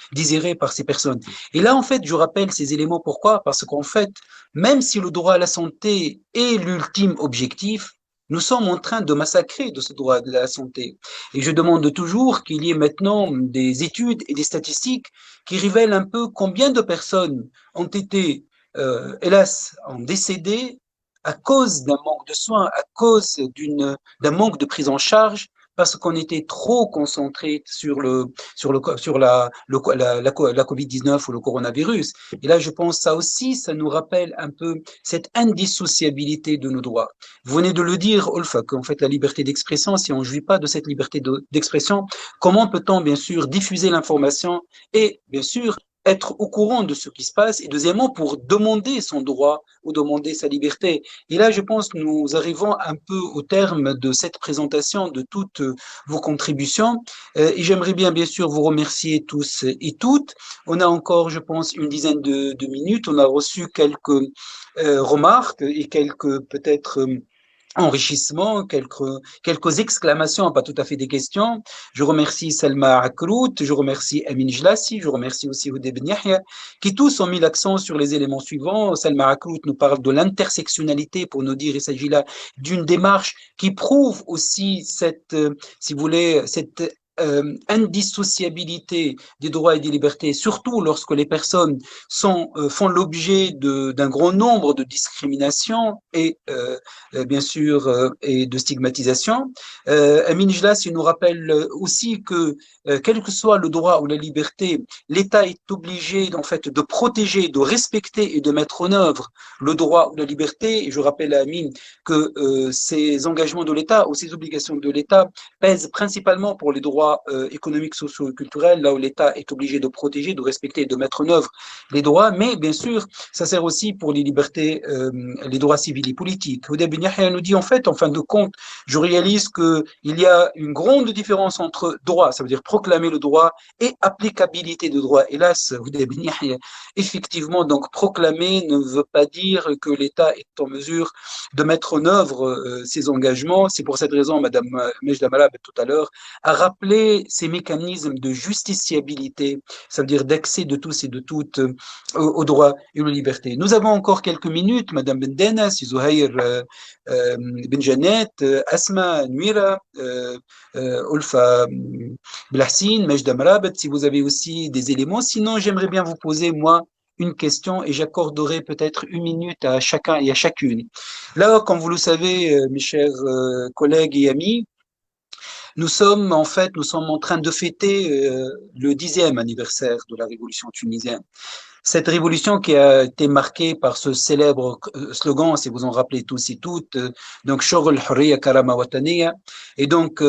par ces personnes. Et là, en fait, je rappelle ces éléments. Pourquoi? Parce qu'en fait, même si le droit à la santé est l'ultime objectif, nous sommes en train de massacrer de ce droit de la santé. Et je demande toujours qu'il y ait maintenant des études et des statistiques qui révèlent un peu combien de personnes ont été, hélas, ont décédé à cause d'un manque de soins, à cause d'un manque de prise en charge, parce qu'on était trop concentré sur la Covid-19 ou le coronavirus. Et là, je pense ça aussi, ça nous rappelle un peu cette indissociabilité de nos droits. Vous venez de le dire, Olfa, qu'en fait, la liberté d'expression, si on ne jouit pas de cette liberté d'expression, comment peut-on, bien sûr, diffuser l'information et, bien sûr, être au courant de ce qui se passe et deuxièmement pour demander son droit ou demander sa liberté. Et là, je pense que nous arrivons un peu au terme de cette présentation de toutes vos contributions et j'aimerais bien sûr vous remercier tous et toutes. On a encore, je pense, une dizaine de minutes. On a reçu quelques remarques et quelques peut-être enrichissement, quelques exclamations, pas tout à fait des questions. Je remercie Salma Akrout, je remercie Amin Jlassi, je remercie aussi Oudé Ben Yahya, qui tous ont mis l'accent sur les éléments suivants. Salma Akrout nous parle de l'intersectionnalité pour nous dire, il s'agit là d'une démarche qui prouve aussi cette, si vous voulez, cette indissociabilité des droits et des libertés, surtout lorsque les personnes font l'objet d'un grand nombre de discriminations et bien sûr et de stigmatisation. Amin Jlas, il nous rappelle aussi que quel que soit le droit ou la liberté, l'État est obligé en fait de protéger, de respecter et de mettre en œuvre le droit ou la liberté. Et je rappelle à Amin que ces engagements de l'État ou ces obligations de l'État pèsent principalement pour les droits économiques, sociaux et culturels, là où l'État est obligé de protéger, de respecter et de mettre en œuvre les droits, mais bien sûr, ça sert aussi pour les libertés, les droits civils et politiques. Oudé Ben Yahya nous dit en fait, en fin de compte, je réalise qu'il y a une grande différence entre droit, ça veut dire proclamer le droit, et applicabilité de droit. Hélas, Oudé Ben Yahya, effectivement, donc proclamer ne veut pas dire que l'État est en mesure de mettre en œuvre ses engagements. C'est pour cette raison, Madame Mejda Malab tout à l'heure a rappelé ces mécanismes de justiciabilité, ça veut dire d'accès de tous et de toutes aux droits et aux libertés. Nous avons encore quelques minutes, Madame Bendena, Zouhaïr Benjanet, Asma Nuira, Olfa Blahsin, Mejda Malab, si vous avez aussi des éléments. Sinon, j'aimerais bien vous poser, moi, une question et j'accorderai peut-être une minute à chacun et à chacune. Là, comme vous le savez, mes chers collègues et amis, nous sommes en train de fêter le 10e anniversaire de la révolution tunisienne. Cette révolution qui a été marquée par ce célèbre slogan, si vous en rappelez tous et toutes, donc Shoghl, Hurriya, Karama, Wataniya, et donc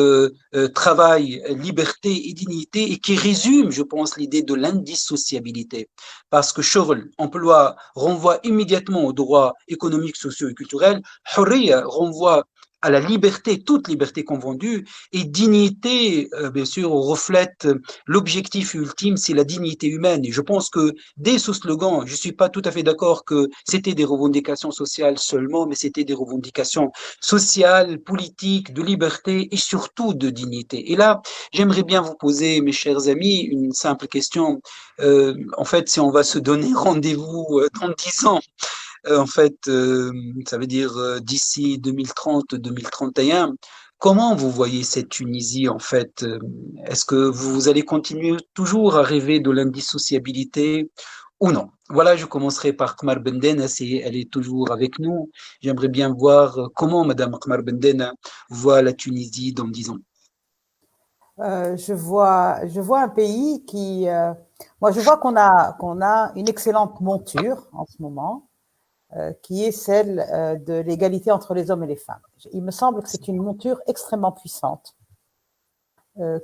travail, liberté et dignité, et qui résume, je pense, l'idée de l'indissociabilité. Parce que Shoghl, emploi, renvoie immédiatement aux droits économiques, sociaux et culturels, Hurriya renvoie à la liberté, toute liberté confondue, et dignité, bien sûr, reflète l'objectif ultime, c'est la dignité humaine. Et je pense que dès ce slogan, je ne suis pas tout à fait d'accord que c'était des revendications sociales seulement, mais c'était des revendications sociales, politiques, de liberté et surtout de dignité. Et là, j'aimerais bien vous poser, mes chers amis, une simple question. En fait, si on va se donner rendez-vous dans 10 ans, en fait, ça veut dire d'ici 2030-2031. Comment vous voyez cette Tunisie en fait? Est-ce que vous allez continuer toujours à rêver de l'indissociabilité ou non? Voilà, je commencerai par Kmar Bendena, si elle est toujours avec nous. J'aimerais bien voir comment Madame Kmar Bendena voit la Tunisie dans 10 ans. Je vois un pays qui, moi, je vois qu'on a une excellente monture en ce moment, qui est celle de l'égalité entre les hommes et les femmes. Il me semble que c'est une monture extrêmement puissante,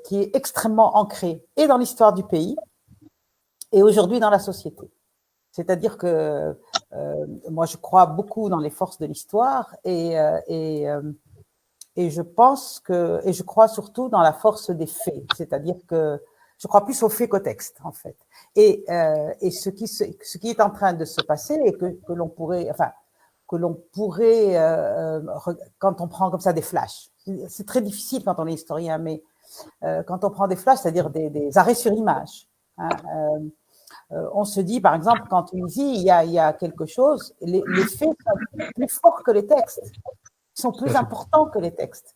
qui est extrêmement ancrée et dans l'histoire du pays et aujourd'hui dans la société. C'est-à-dire que moi, je crois beaucoup dans les forces de l'histoire et je pense que, et je crois surtout dans la force des faits. C'est-à-dire que je crois plus aux faits qu'au texte, en fait. Et ce qui est en train de se passer et que l'on pourrait, quand on prend comme ça des flashs, c'est très difficile quand on est historien, mais quand on prend des flashs, c'est-à-dire des arrêts sur image, hein, on se dit, par exemple, qu'en Tunisie, il y a quelque chose, les faits sont plus forts que les textes, ils sont plus importants que les textes.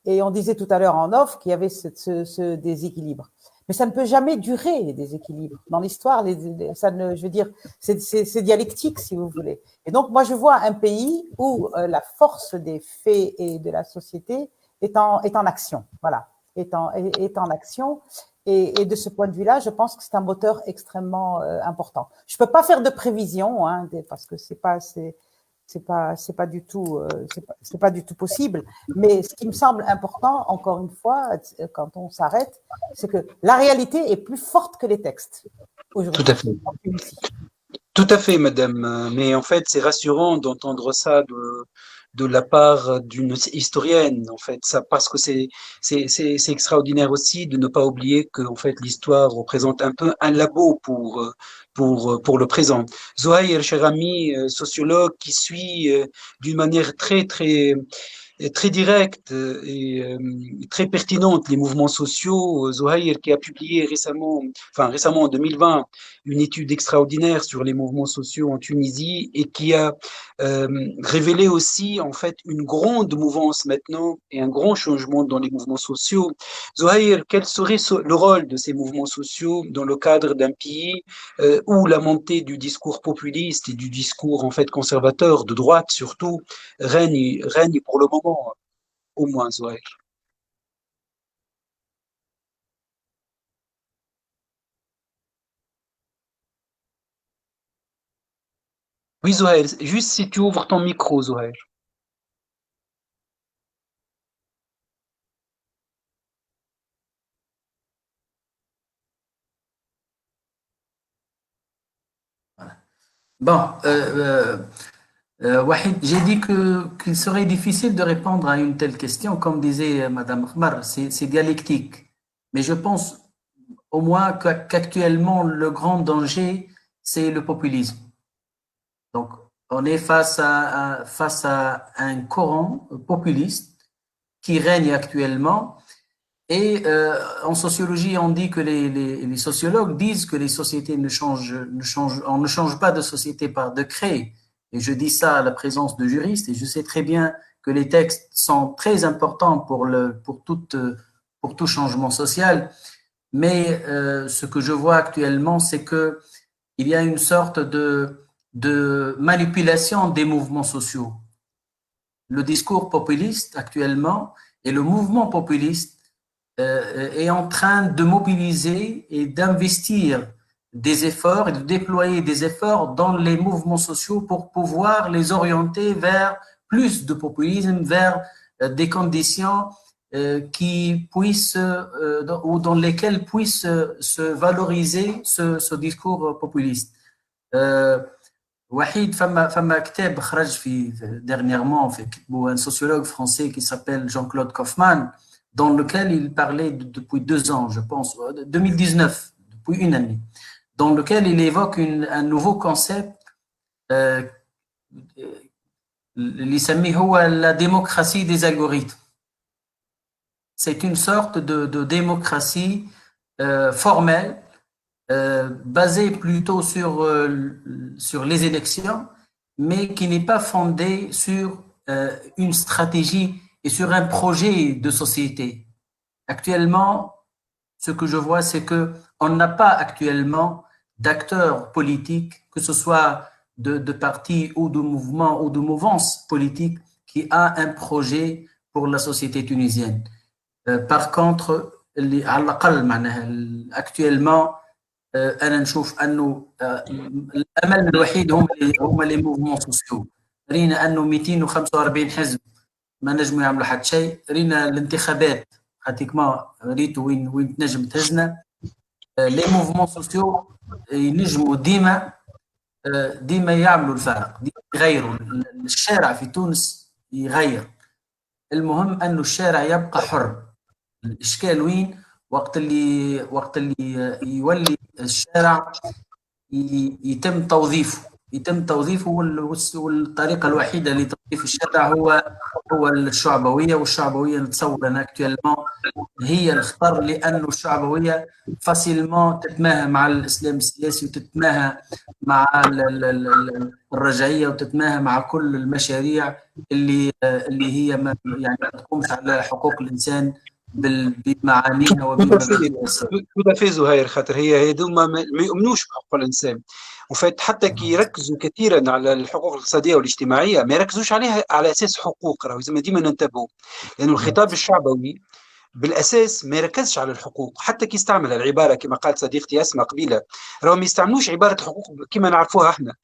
Et on disait tout à l'heure en off qu'il y avait ce déséquilibre. Mais ça ne peut jamais durer, les déséquilibres. Dans l'histoire, je veux dire, c'est dialectique, si vous voulez. Et donc, moi, je vois un pays où la force des faits et de la société est en action. Voilà, est en action. Et de ce point de vue-là, je pense que c'est un moteur extrêmement important. Je peux pas faire de prévision, hein, parce que c'est pas du tout possible. Mais ce qui me semble important, encore une fois, quand on s'arrête, c'est que la réalité est plus forte que les textes aujourd'hui. Tout à fait. Tout à fait, madame. Mais en fait, c'est rassurant d'entendre ça de la part d'une historienne, en fait, ça, parce que c'est extraordinaire aussi de ne pas oublier que, en fait, l'histoire représente un peu un labo pour le présent. Zouhaïr, cher ami, sociologue qui suit d'une manière très directe et très pertinente les mouvements sociaux. Zouhaïr qui a publié récemment en 2020, une étude extraordinaire sur les mouvements sociaux en Tunisie et qui a révélé aussi en fait une grande mouvance maintenant et un grand changement dans les mouvements sociaux. Zouhaïr, quel serait le rôle de ces mouvements sociaux dans le cadre d'un pays où la montée du discours populiste et du discours en fait conservateur, de droite surtout, règne pour le moment, au moins, Zouhaïr? Oui, Zouhaïr, juste si tu ouvres ton micro, Zouhaïr. Bon, Wahid, j'ai dit qu'il serait difficile de répondre à une telle question, comme disait Madame Khmar, c'est dialectique. Mais je pense au moins qu'actuellement, le grand danger, c'est le populisme. Donc, on est face à un courant populiste qui règne actuellement. Et en sociologie, on dit que les sociologues disent que les sociétés on ne change pas de société par décret. Et je dis ça à la présence de juristes, et je sais très bien que les textes sont très importants pour tout changement social. Mais ce que je vois actuellement, c'est que il y a une sorte de manipulation des mouvements sociaux. Le discours populiste actuellement et le mouvement populiste est en train de mobiliser et d'investir des efforts et de déployer des efforts dans les mouvements sociaux pour pouvoir les orienter vers plus de populisme, vers des conditions qui puissent ou dans lesquelles puisse se valoriser ce discours populiste. وحيد فما كتاب خرج في dernièrement في كتبه un sociologue français qui s'appelle Jean-Claude Kaufmann dans lequel il parlait depuis 2 ans, je pense, 2019, depuis une année, dans lequel il évoque un nouveau concept اللي يسميه هو la démocratie des algorithmes. C'est une sorte de démocratie formelle basée plutôt sur les élections, mais qui n'est pas fondée sur une stratégie et sur un projet de société. Actuellement, ce que je vois, c'est qu'on n'a pas actuellement d'acteurs politiques, que ce soit de partis ou de mouvements ou de mouvances politiques, qui a un projet pour la société tunisienne. Par contre, على الأقل معناها actuellement أنا نشوف أنه الأمل الوحيد هم les mouvements sociaux. رينا أنه 245 حزب ما نجموا يعملوا حتى شيء. رينا الانتخابات pratiquement ريتوا وين تنجم تهزنا. les mouvements sociaux ينجموا ديما يعملوا الفرق، ديما يغيروا. الشارع في تونس يغير. المهم أنه الشارع يبقى حر. الإشكال وين؟ وقت اللي يولي الشارع يتم توظيفه والطريقة الوحيدة لتوظيف الشارع هو الشعبوية. والشعبوية نتصور أن اكتوالمون هي الخطر، لأنه الشعبوية فاسيلمون تتماهى مع الإسلام السياسي وتتماهى مع الرجعية وتتماهى مع كل المشاريع اللي هي يعني ما تقومش على حقوق الإنسان بمعانيها وبمبادئها. tout à fait زهير، خاطر هي هذوما ما يؤمنوش بحقوق الانسان، وفات حتى كي يركزوا كثيرا على الحقوق الاقتصاديه والاجتماعيه ما يركزوش عليها على اساس حقوق. راهو لازم ديما ننتبهوا، لانه الخطاب الشعبوي بالاساس ما يركزش على الحقوق. حتى كي يستعمل العباره كما قالت صديقتي اسماء قبيله، راهو ما يستعملوش عباره حقوق كما نعرفوها احنا.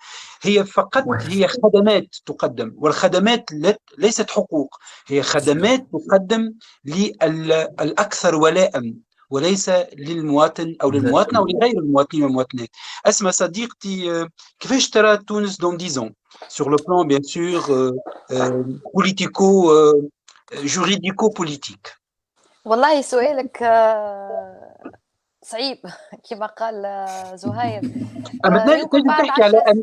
هي فقط هي خدمات تقدم، والخدمات ليست حقوق، هي خدمات تقدم للاكثر ولاء وليس للمواطن او للمواطنه او لغير المواطنين والمواطنات. اسماء صديقتي، كيفاش ترى تونس دون 10 ans sur le plan bien sûr politico juridico politique؟ والله سؤالك صعيب كما قال زهير. يمكن تحكي على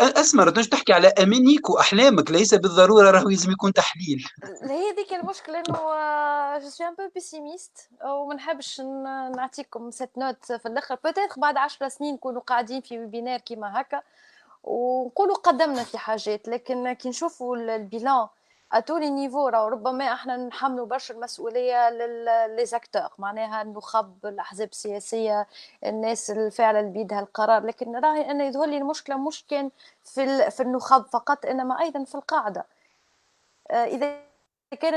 أسمر، تنجم تحكي على أمانيك وأحلامك، ليس بالضرورة راهو لازم يكون تحليل. هي ذيك المشكلة، إنه جو سوي ان بو بيسيميست وما نحبش نعطيكم سيت نوت في الآخر. بوتيتر بعد 10 سنين نكونوا قاعدين في ويبينار كيما هكا ونقولوا قدمنا في حاجات، لكن كي نشوفوا البيلان اتولي نيفو ربما احنا نحملوا برشا المسؤوليه للزاكتور، معناها النخب، الاحزاب السياسيه، الناس الفاعله اللي بيدها القرار. لكن راهي انا يظهر لي المشكله مش كان في النخب فقط، انما ايضا في القاعده. اذا كان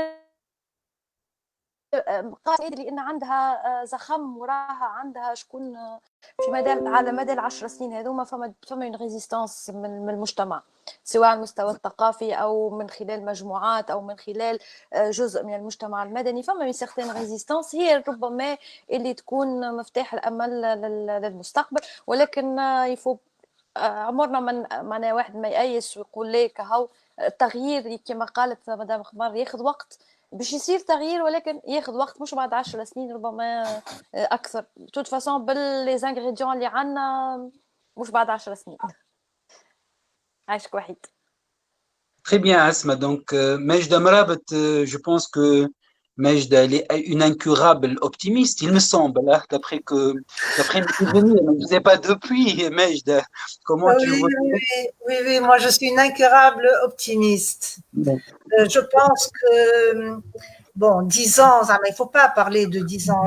قاعده لان عندها زخم وراها عندها شكون في على مدى 10 سنين هذوما، فما اون ريزيستانس من المجتمع، سواء على المستوى الثقافي او من خلال مجموعات او من خلال جزء من المجتمع المدني. فما من سيغتين ريزيستانس هي ربما اللي تكون مفتاح الامل للمستقبل. ولكن يفو عمرنا من واحد ما يأيس ويقول لك هاو التغيير كما قالت مدام خمار ياخذ وقت باش يصير تغيير، ولكن ياخذ وقت، مش بعد 10 سنين ربما اكثر. توت فاسون باللي زانغريديون اللي عندنا مش بعد 10 سنين. عايشك وحيد. Très bien Asma, donc Majda Mrabat, je pense que Majda elle est une incurable optimiste, il me semble, là, d'après mes souvenirs, je ne sais pas depuis Majda, comment tu vois? Oui, moi je suis une incurable optimiste. Bon. Je pense que, bon, 10 ans, mais il ne faut pas parler de 10 ans,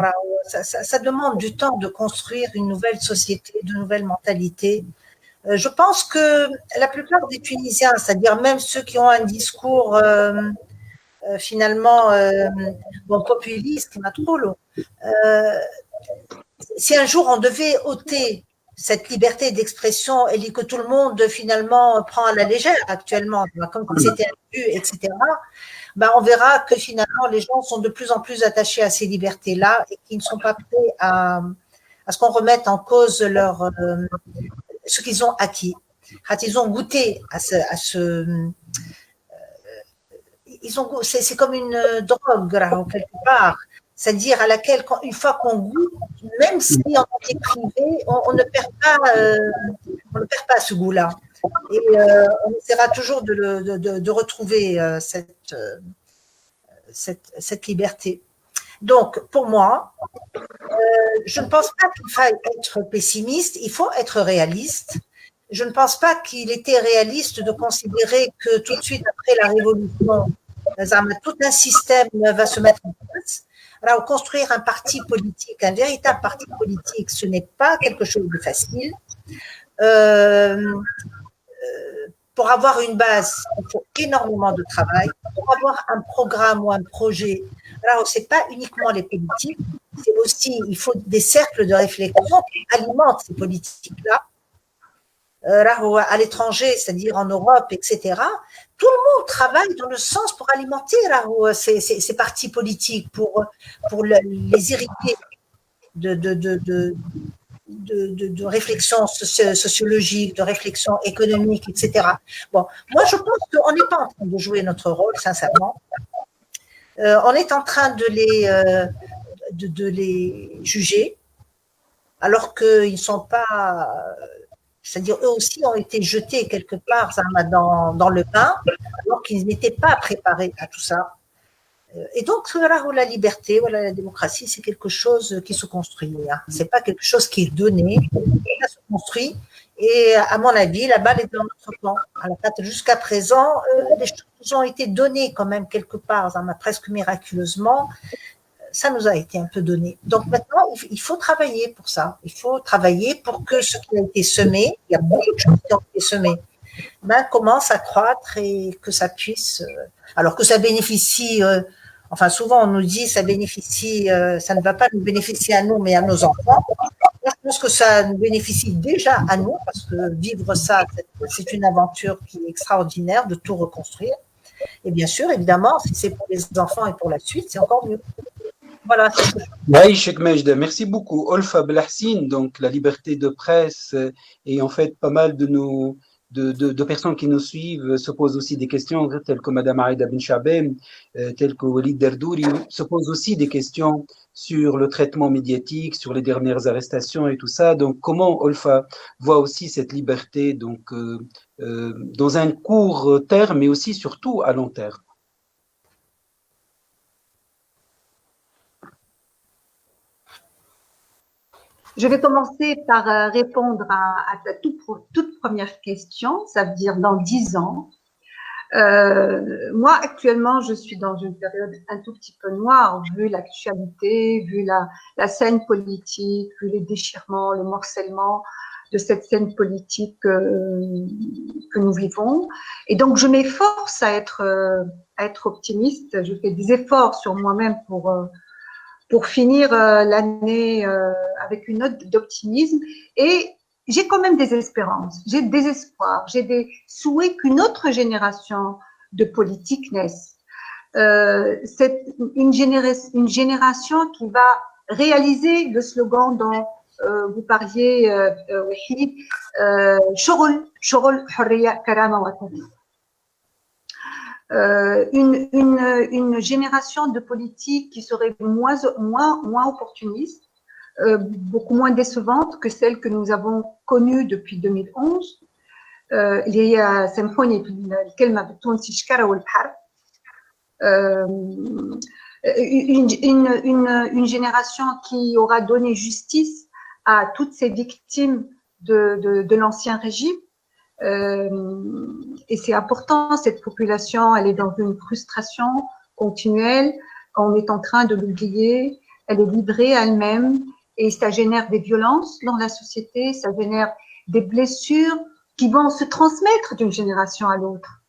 ça demande du temps de construire une nouvelle société, de nouvelles mentalités. Je pense que la plupart des Tunisiens, c'est-à-dire même ceux qui ont un discours finalement populiste, si un jour on devait ôter cette liberté d'expression et que tout le monde finalement prend à la légère actuellement, comme si c'était un but, etc., ben, on verra que finalement les gens sont de plus en plus attachés à ces libertés-là et qu'ils ne sont pas prêts à ce qu'on remette en cause ce qu'ils ont acquis. Quand ils ont goûté c'est comme une drogue quelque part, c'est-à-dire à laquelle une fois qu'on goûte, même si on en est privé, on ne perd pas ce goût-là. Et on essaiera toujours de retrouver cette liberté. Donc, pour moi, je ne pense pas qu'il faille être pessimiste, il faut être réaliste. Je ne pense pas qu'il était réaliste de considérer que tout de suite après la révolution, tout un système va se mettre en place. Alors, construire un parti politique, un véritable parti politique, ce n'est pas quelque chose de facile. Pour avoir une base, il faut énormément de travail. Pour avoir un programme ou un projet, alors ce n'est pas uniquement les politiques, c'est aussi, il faut des cercles de réflexion qui alimentent ces politiques-là. À l'étranger, c'est-à-dire en Europe, etc., tout le monde travaille dans le sens pour alimenter ces partis politiques, pour les irriguer de réflexion sociologique, de réflexion économique, etc. Bon, moi, je pense qu'on n'est pas en train de jouer notre rôle, sincèrement. On est en train de les juger, alors qu'ils ne sont pas... C'est-à-dire, eux aussi ont été jetés quelque part dans le bain, alors qu'ils n'étaient pas préparés à tout ça. Et donc, voilà, la liberté, voilà, la démocratie, c'est quelque chose qui se construit. Hein. C'est pas quelque chose qui est donné, ça se construit. Et à mon avis, la balle est dans notre camp. Alors, jusqu'à présent, les choses ont été données quand même quelque part, presque miraculeusement. Ça nous a été un peu donné. Donc maintenant, il faut travailler pour ça. Il faut travailler pour que ce qui a été semé, il y a beaucoup de choses qui ont été semées, commence à croître et que ça puisse, alors que ça bénéficie, enfin souvent on nous dit ça bénéficie, ça ne va pas nous bénéficier à nous mais à nos enfants. Moi, je pense que ça nous bénéficie déjà à nous parce que vivre ça, c'est une aventure qui est extraordinaire de tout reconstruire. Et bien sûr, évidemment, si c'est pour les enfants et pour la suite, c'est encore mieux. Voilà. Merci beaucoup. Olfa Belhassin, donc la liberté de presse et en fait pas mal de personnes qui nous suivent se posent aussi des questions telles que Madame Aïda Ben Chabem, telles que Walid Derdouri, se posent aussi des questions sur le traitement médiatique, sur les dernières arrestations et tout ça. Donc comment Olfa voit aussi cette liberté donc dans un court terme mais aussi surtout à long terme? Je vais commencer par répondre à ta toute première question, ça veut dire dans 10 ans. Moi, actuellement, je suis dans une période un tout petit peu noire, vu l'actualité, vu la scène politique, vu les déchirements, le morcellement de cette scène politique que nous vivons. Et donc, je m'efforce à être optimiste. Je fais des efforts sur moi-même pour finir l'année avec une note d'optimisme. Et j'ai quand même des espérances, j'ai des espoirs, j'ai des souhaits qu'une autre génération de politiques naisse. C'est une génération qui va réaliser le slogan dont vous parliez, Wahid, Shogol, Hurriya, Karama, Watani. Une génération de politiques qui serait moins opportuniste, beaucoup moins décevante que celle que nous avons connue depuis 2011. اللي هي سامحوني في الكلمة بالتونسي شكرة والبحر. Une génération qui aura donné justice à toutes ces victimes de l'ancien régime. Et c'est important, cette population, elle est dans une frustration continuelle, on est en train de l'oublier, elle est livrée à elle-même et ça génère des violences dans la société, ça génère des blessures qui vont se transmettre d'une génération à l'autre.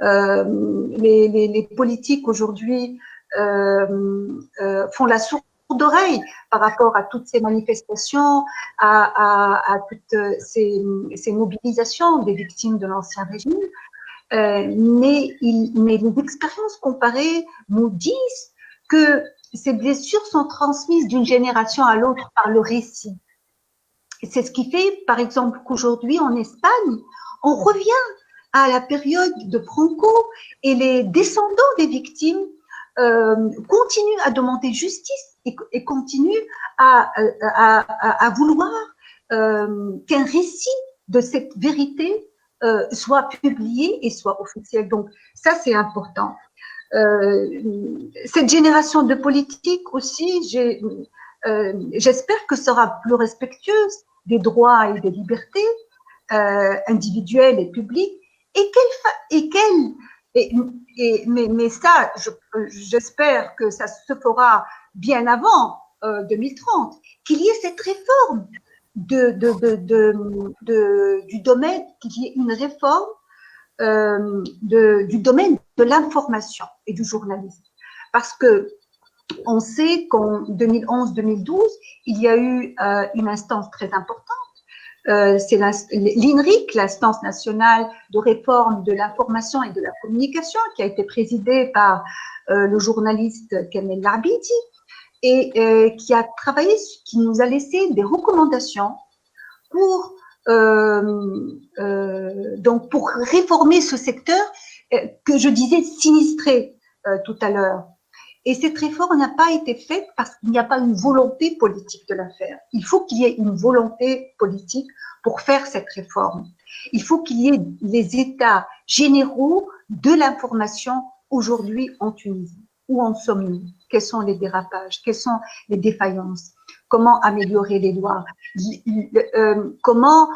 Les politiques aujourd'hui font la sourde d'oreille par rapport à toutes ces manifestations, à toutes ces mobilisations des victimes de l'Ancien Régime. Mais les expériences comparées nous disent que ces blessures sont transmises d'une génération à l'autre par le récit. C'est ce qui fait, par exemple, qu'aujourd'hui, en Espagne, on revient à la période de Franco et les descendants des victimes continuent à demander justice et continuent à vouloir qu'un récit de cette vérité soit publié et soit officiel. Donc, ça, c'est important. Cette génération de politiques aussi, j'espère que sera plus respectueuse des droits et des libertés individuelles et publiques, mais ça, j'espère que ça se fera bien avant 2030, qu'il y ait cette réforme du domaine, qu'il y ait une réforme du domaine de l'information et du journalisme. Parce que on sait qu'en 2011-2012, il y a eu une instance très importante, c'est l'INRIC, l'instance nationale de réforme de l'information et de la communication, qui a été présidée par le journaliste Kamel Larbidi, et qui a travaillé, qui nous a laissé des recommandations pour réformer ce secteur que je disais sinistré tout à l'heure. Et cette réforme n'a pas été faite parce qu'il n'y a pas une volonté politique de la faire. Il faut qu'il y ait une volonté politique pour faire cette réforme. Il faut qu'il y ait les états généraux de l'information aujourd'hui en Tunisie. Où en sommes-nous? Quels sont les dérapages? Quelles sont les défaillances? Comment améliorer les lois? Comment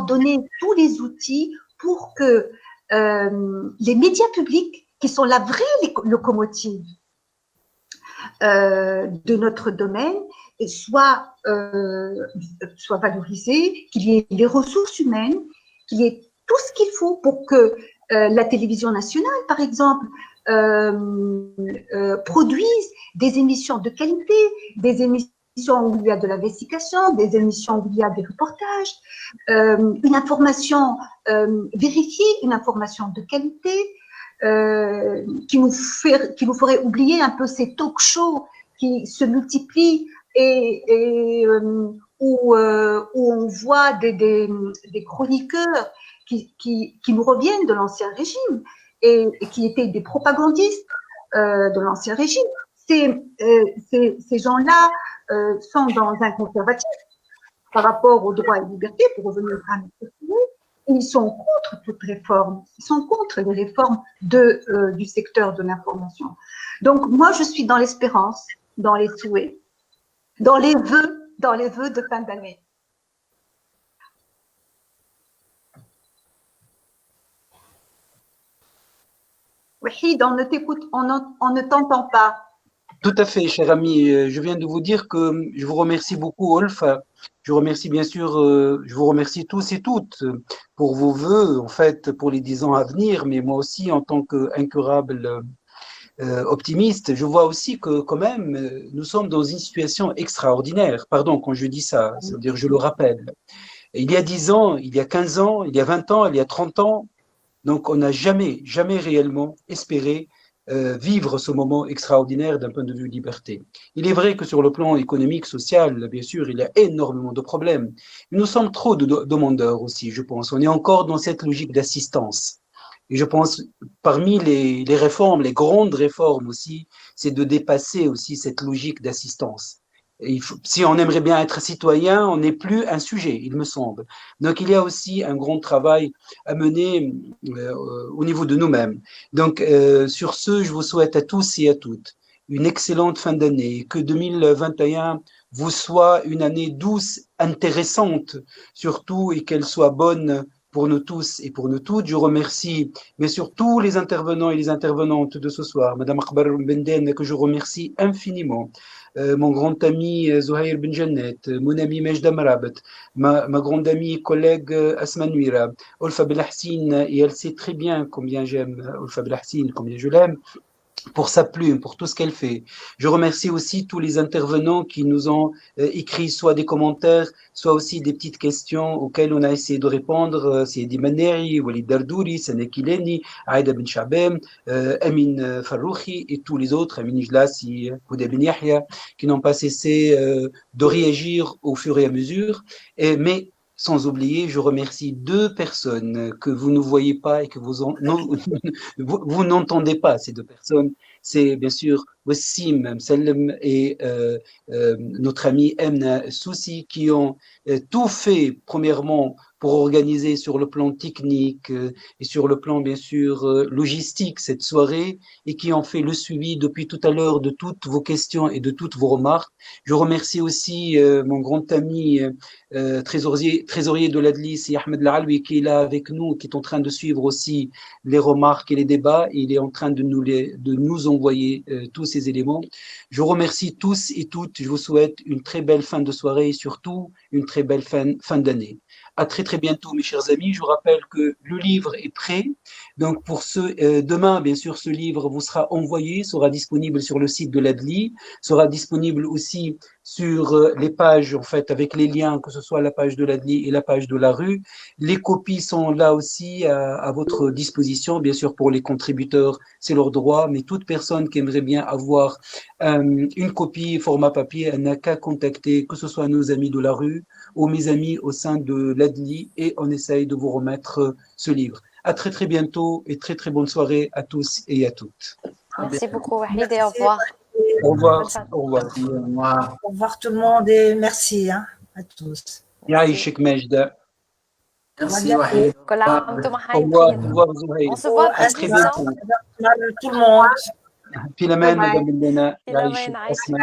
donner tous les outils pour que les médias publics, qui sont la vraie locomotive de notre domaine, soient valorisés, qu'il y ait les ressources humaines, qu'il y ait tout ce qu'il faut pour que la télévision nationale, par exemple, produise des émissions de qualité, des émissions où il y a de l'investigation, des émissions où il y a des reportages, une information vérifiée, une information de qualité, qui nous ferait oublier un peu ces talk-shows qui se multiplient et où on voit des chroniqueurs qui nous reviennent de l'Ancien Régime et qui étaient des propagandistes de l'Ancien Régime. Ces gens-là sont dans un conservatisme par rapport aux droits et libertés, pour revenir à notre sujet. Ils sont contre toute réforme, ils sont contre les réformes du secteur de l'information. Donc moi, je suis dans l'espérance, dans les souhaits, dans les vœux de fin d'année. Wahid, on ne t'écoute, on ne t'entend pas. Tout à fait, cher ami. Je viens de vous dire que je vous remercie beaucoup, Wolf. Je remercie bien sûr, je vous remercie tous et toutes pour vos vœux, en fait, pour les 10 ans à venir, mais moi aussi, en tant qu'incurable optimiste, je vois aussi que quand même, nous sommes dans une situation extraordinaire. Pardon, quand je dis ça, ça veut dire je le rappelle. Il y a 10 ans, il y a 15 ans, il y a 20 ans, il y a 30 ans, donc on n'a jamais réellement espéré vivre ce moment extraordinaire d'un point de vue liberté. Il est vrai que sur le plan économique, social, bien sûr, il y a énormément de problèmes. Nous sommes trop de demandeurs aussi, je pense. On est encore dans cette logique d'assistance. Et je pense, parmi les réformes, les grandes réformes aussi, c'est de dépasser aussi cette logique d'assistance. Si on aimerait bien être citoyen, on n'est plus un sujet, il me semble. Donc, il y a aussi un grand travail à mener au niveau de nous-mêmes. Donc, sur ce, je vous souhaite à tous et à toutes une excellente fin d'année, que 2021 vous soit une année douce, intéressante, surtout, et qu'elle soit bonne pour nous tous et pour nous toutes. Je remercie bien sûr tous les intervenants et les intervenantes de ce soir, Madame Akbar Benden, que je remercie infiniment. Mon grand ami Zouhair Benjanet, mon ami Majda Marabat, ma grande amie collègue Asma Nuira, Olfa Belhassin, et elle sait très bien combien j'aime Olfa Belhassin, combien je l'aime. pour sa plume, pour tout ce qu'elle fait. Je remercie aussi tous les intervenants qui nous ont écrit soit des commentaires, soit aussi des petites questions auxquelles on a essayé de répondre. Sidi Maneri, Walid Dardouri, Sana Kileni, Aïda Ben Chabem, Amin Farouchi et tous les autres, Amin Ijlassi, Houda Ben Yahya, qui n'ont pas cessé de réagir au fur et à mesure. Mais sans oublier, je remercie deux personnes que vous ne voyez pas et que vous n'entendez pas, ces deux personnes. C'est bien sûr Wassim Msellem et notre ami Emna Soussi qui ont tout fait, premièrement, pour organiser sur le plan technique et sur le plan, bien sûr, logistique cette soirée et qui ont fait le suivi depuis tout à l'heure de toutes vos questions et de toutes vos remarques. Je remercie aussi mon grand ami trésorier de l'Adli, c'est Ahmed Laloui, qui est là avec nous, qui est en train de suivre aussi les remarques et les débats. Il est en train de nous envoyer tous ces éléments. Je vous remercie tous et toutes. Je vous souhaite une très belle fin de soirée et surtout une très belle fin d'année. À très très bientôt, mes chers amis. Je vous rappelle que le livre est prêt. Donc pour demain, bien sûr, ce livre vous sera envoyé, sera disponible sur le site de l'Adli, sera disponible aussi sur les pages, en fait, avec les liens, que ce soit la page de l'Adli et la page de la rue. Les copies sont là aussi à votre disposition. Bien sûr, pour les contributeurs, c'est leur droit, mais toute personne qui aimerait bien avoir une copie format papier, elle n'a qu'à contacter, que ce soit nos amis de la rue ou mes amis au sein de l'Adli, et on essaye de vous remettre ce livre. À très très bientôt et très très bonne soirée à tous et à toutes. Merci beaucoup, Wahid, et au revoir. Au revoir. Au revoir. Au revoir tout le monde et merci à tous. يعيشك ماجدة. Merci Wahid. كل عام وانتم Au revoir. بخير. Au revoir زهير. On se voit À très bientôt. Tout le monde. في الأمان مدام لنا. في الأمان، يعيشك عايشك. أسمى.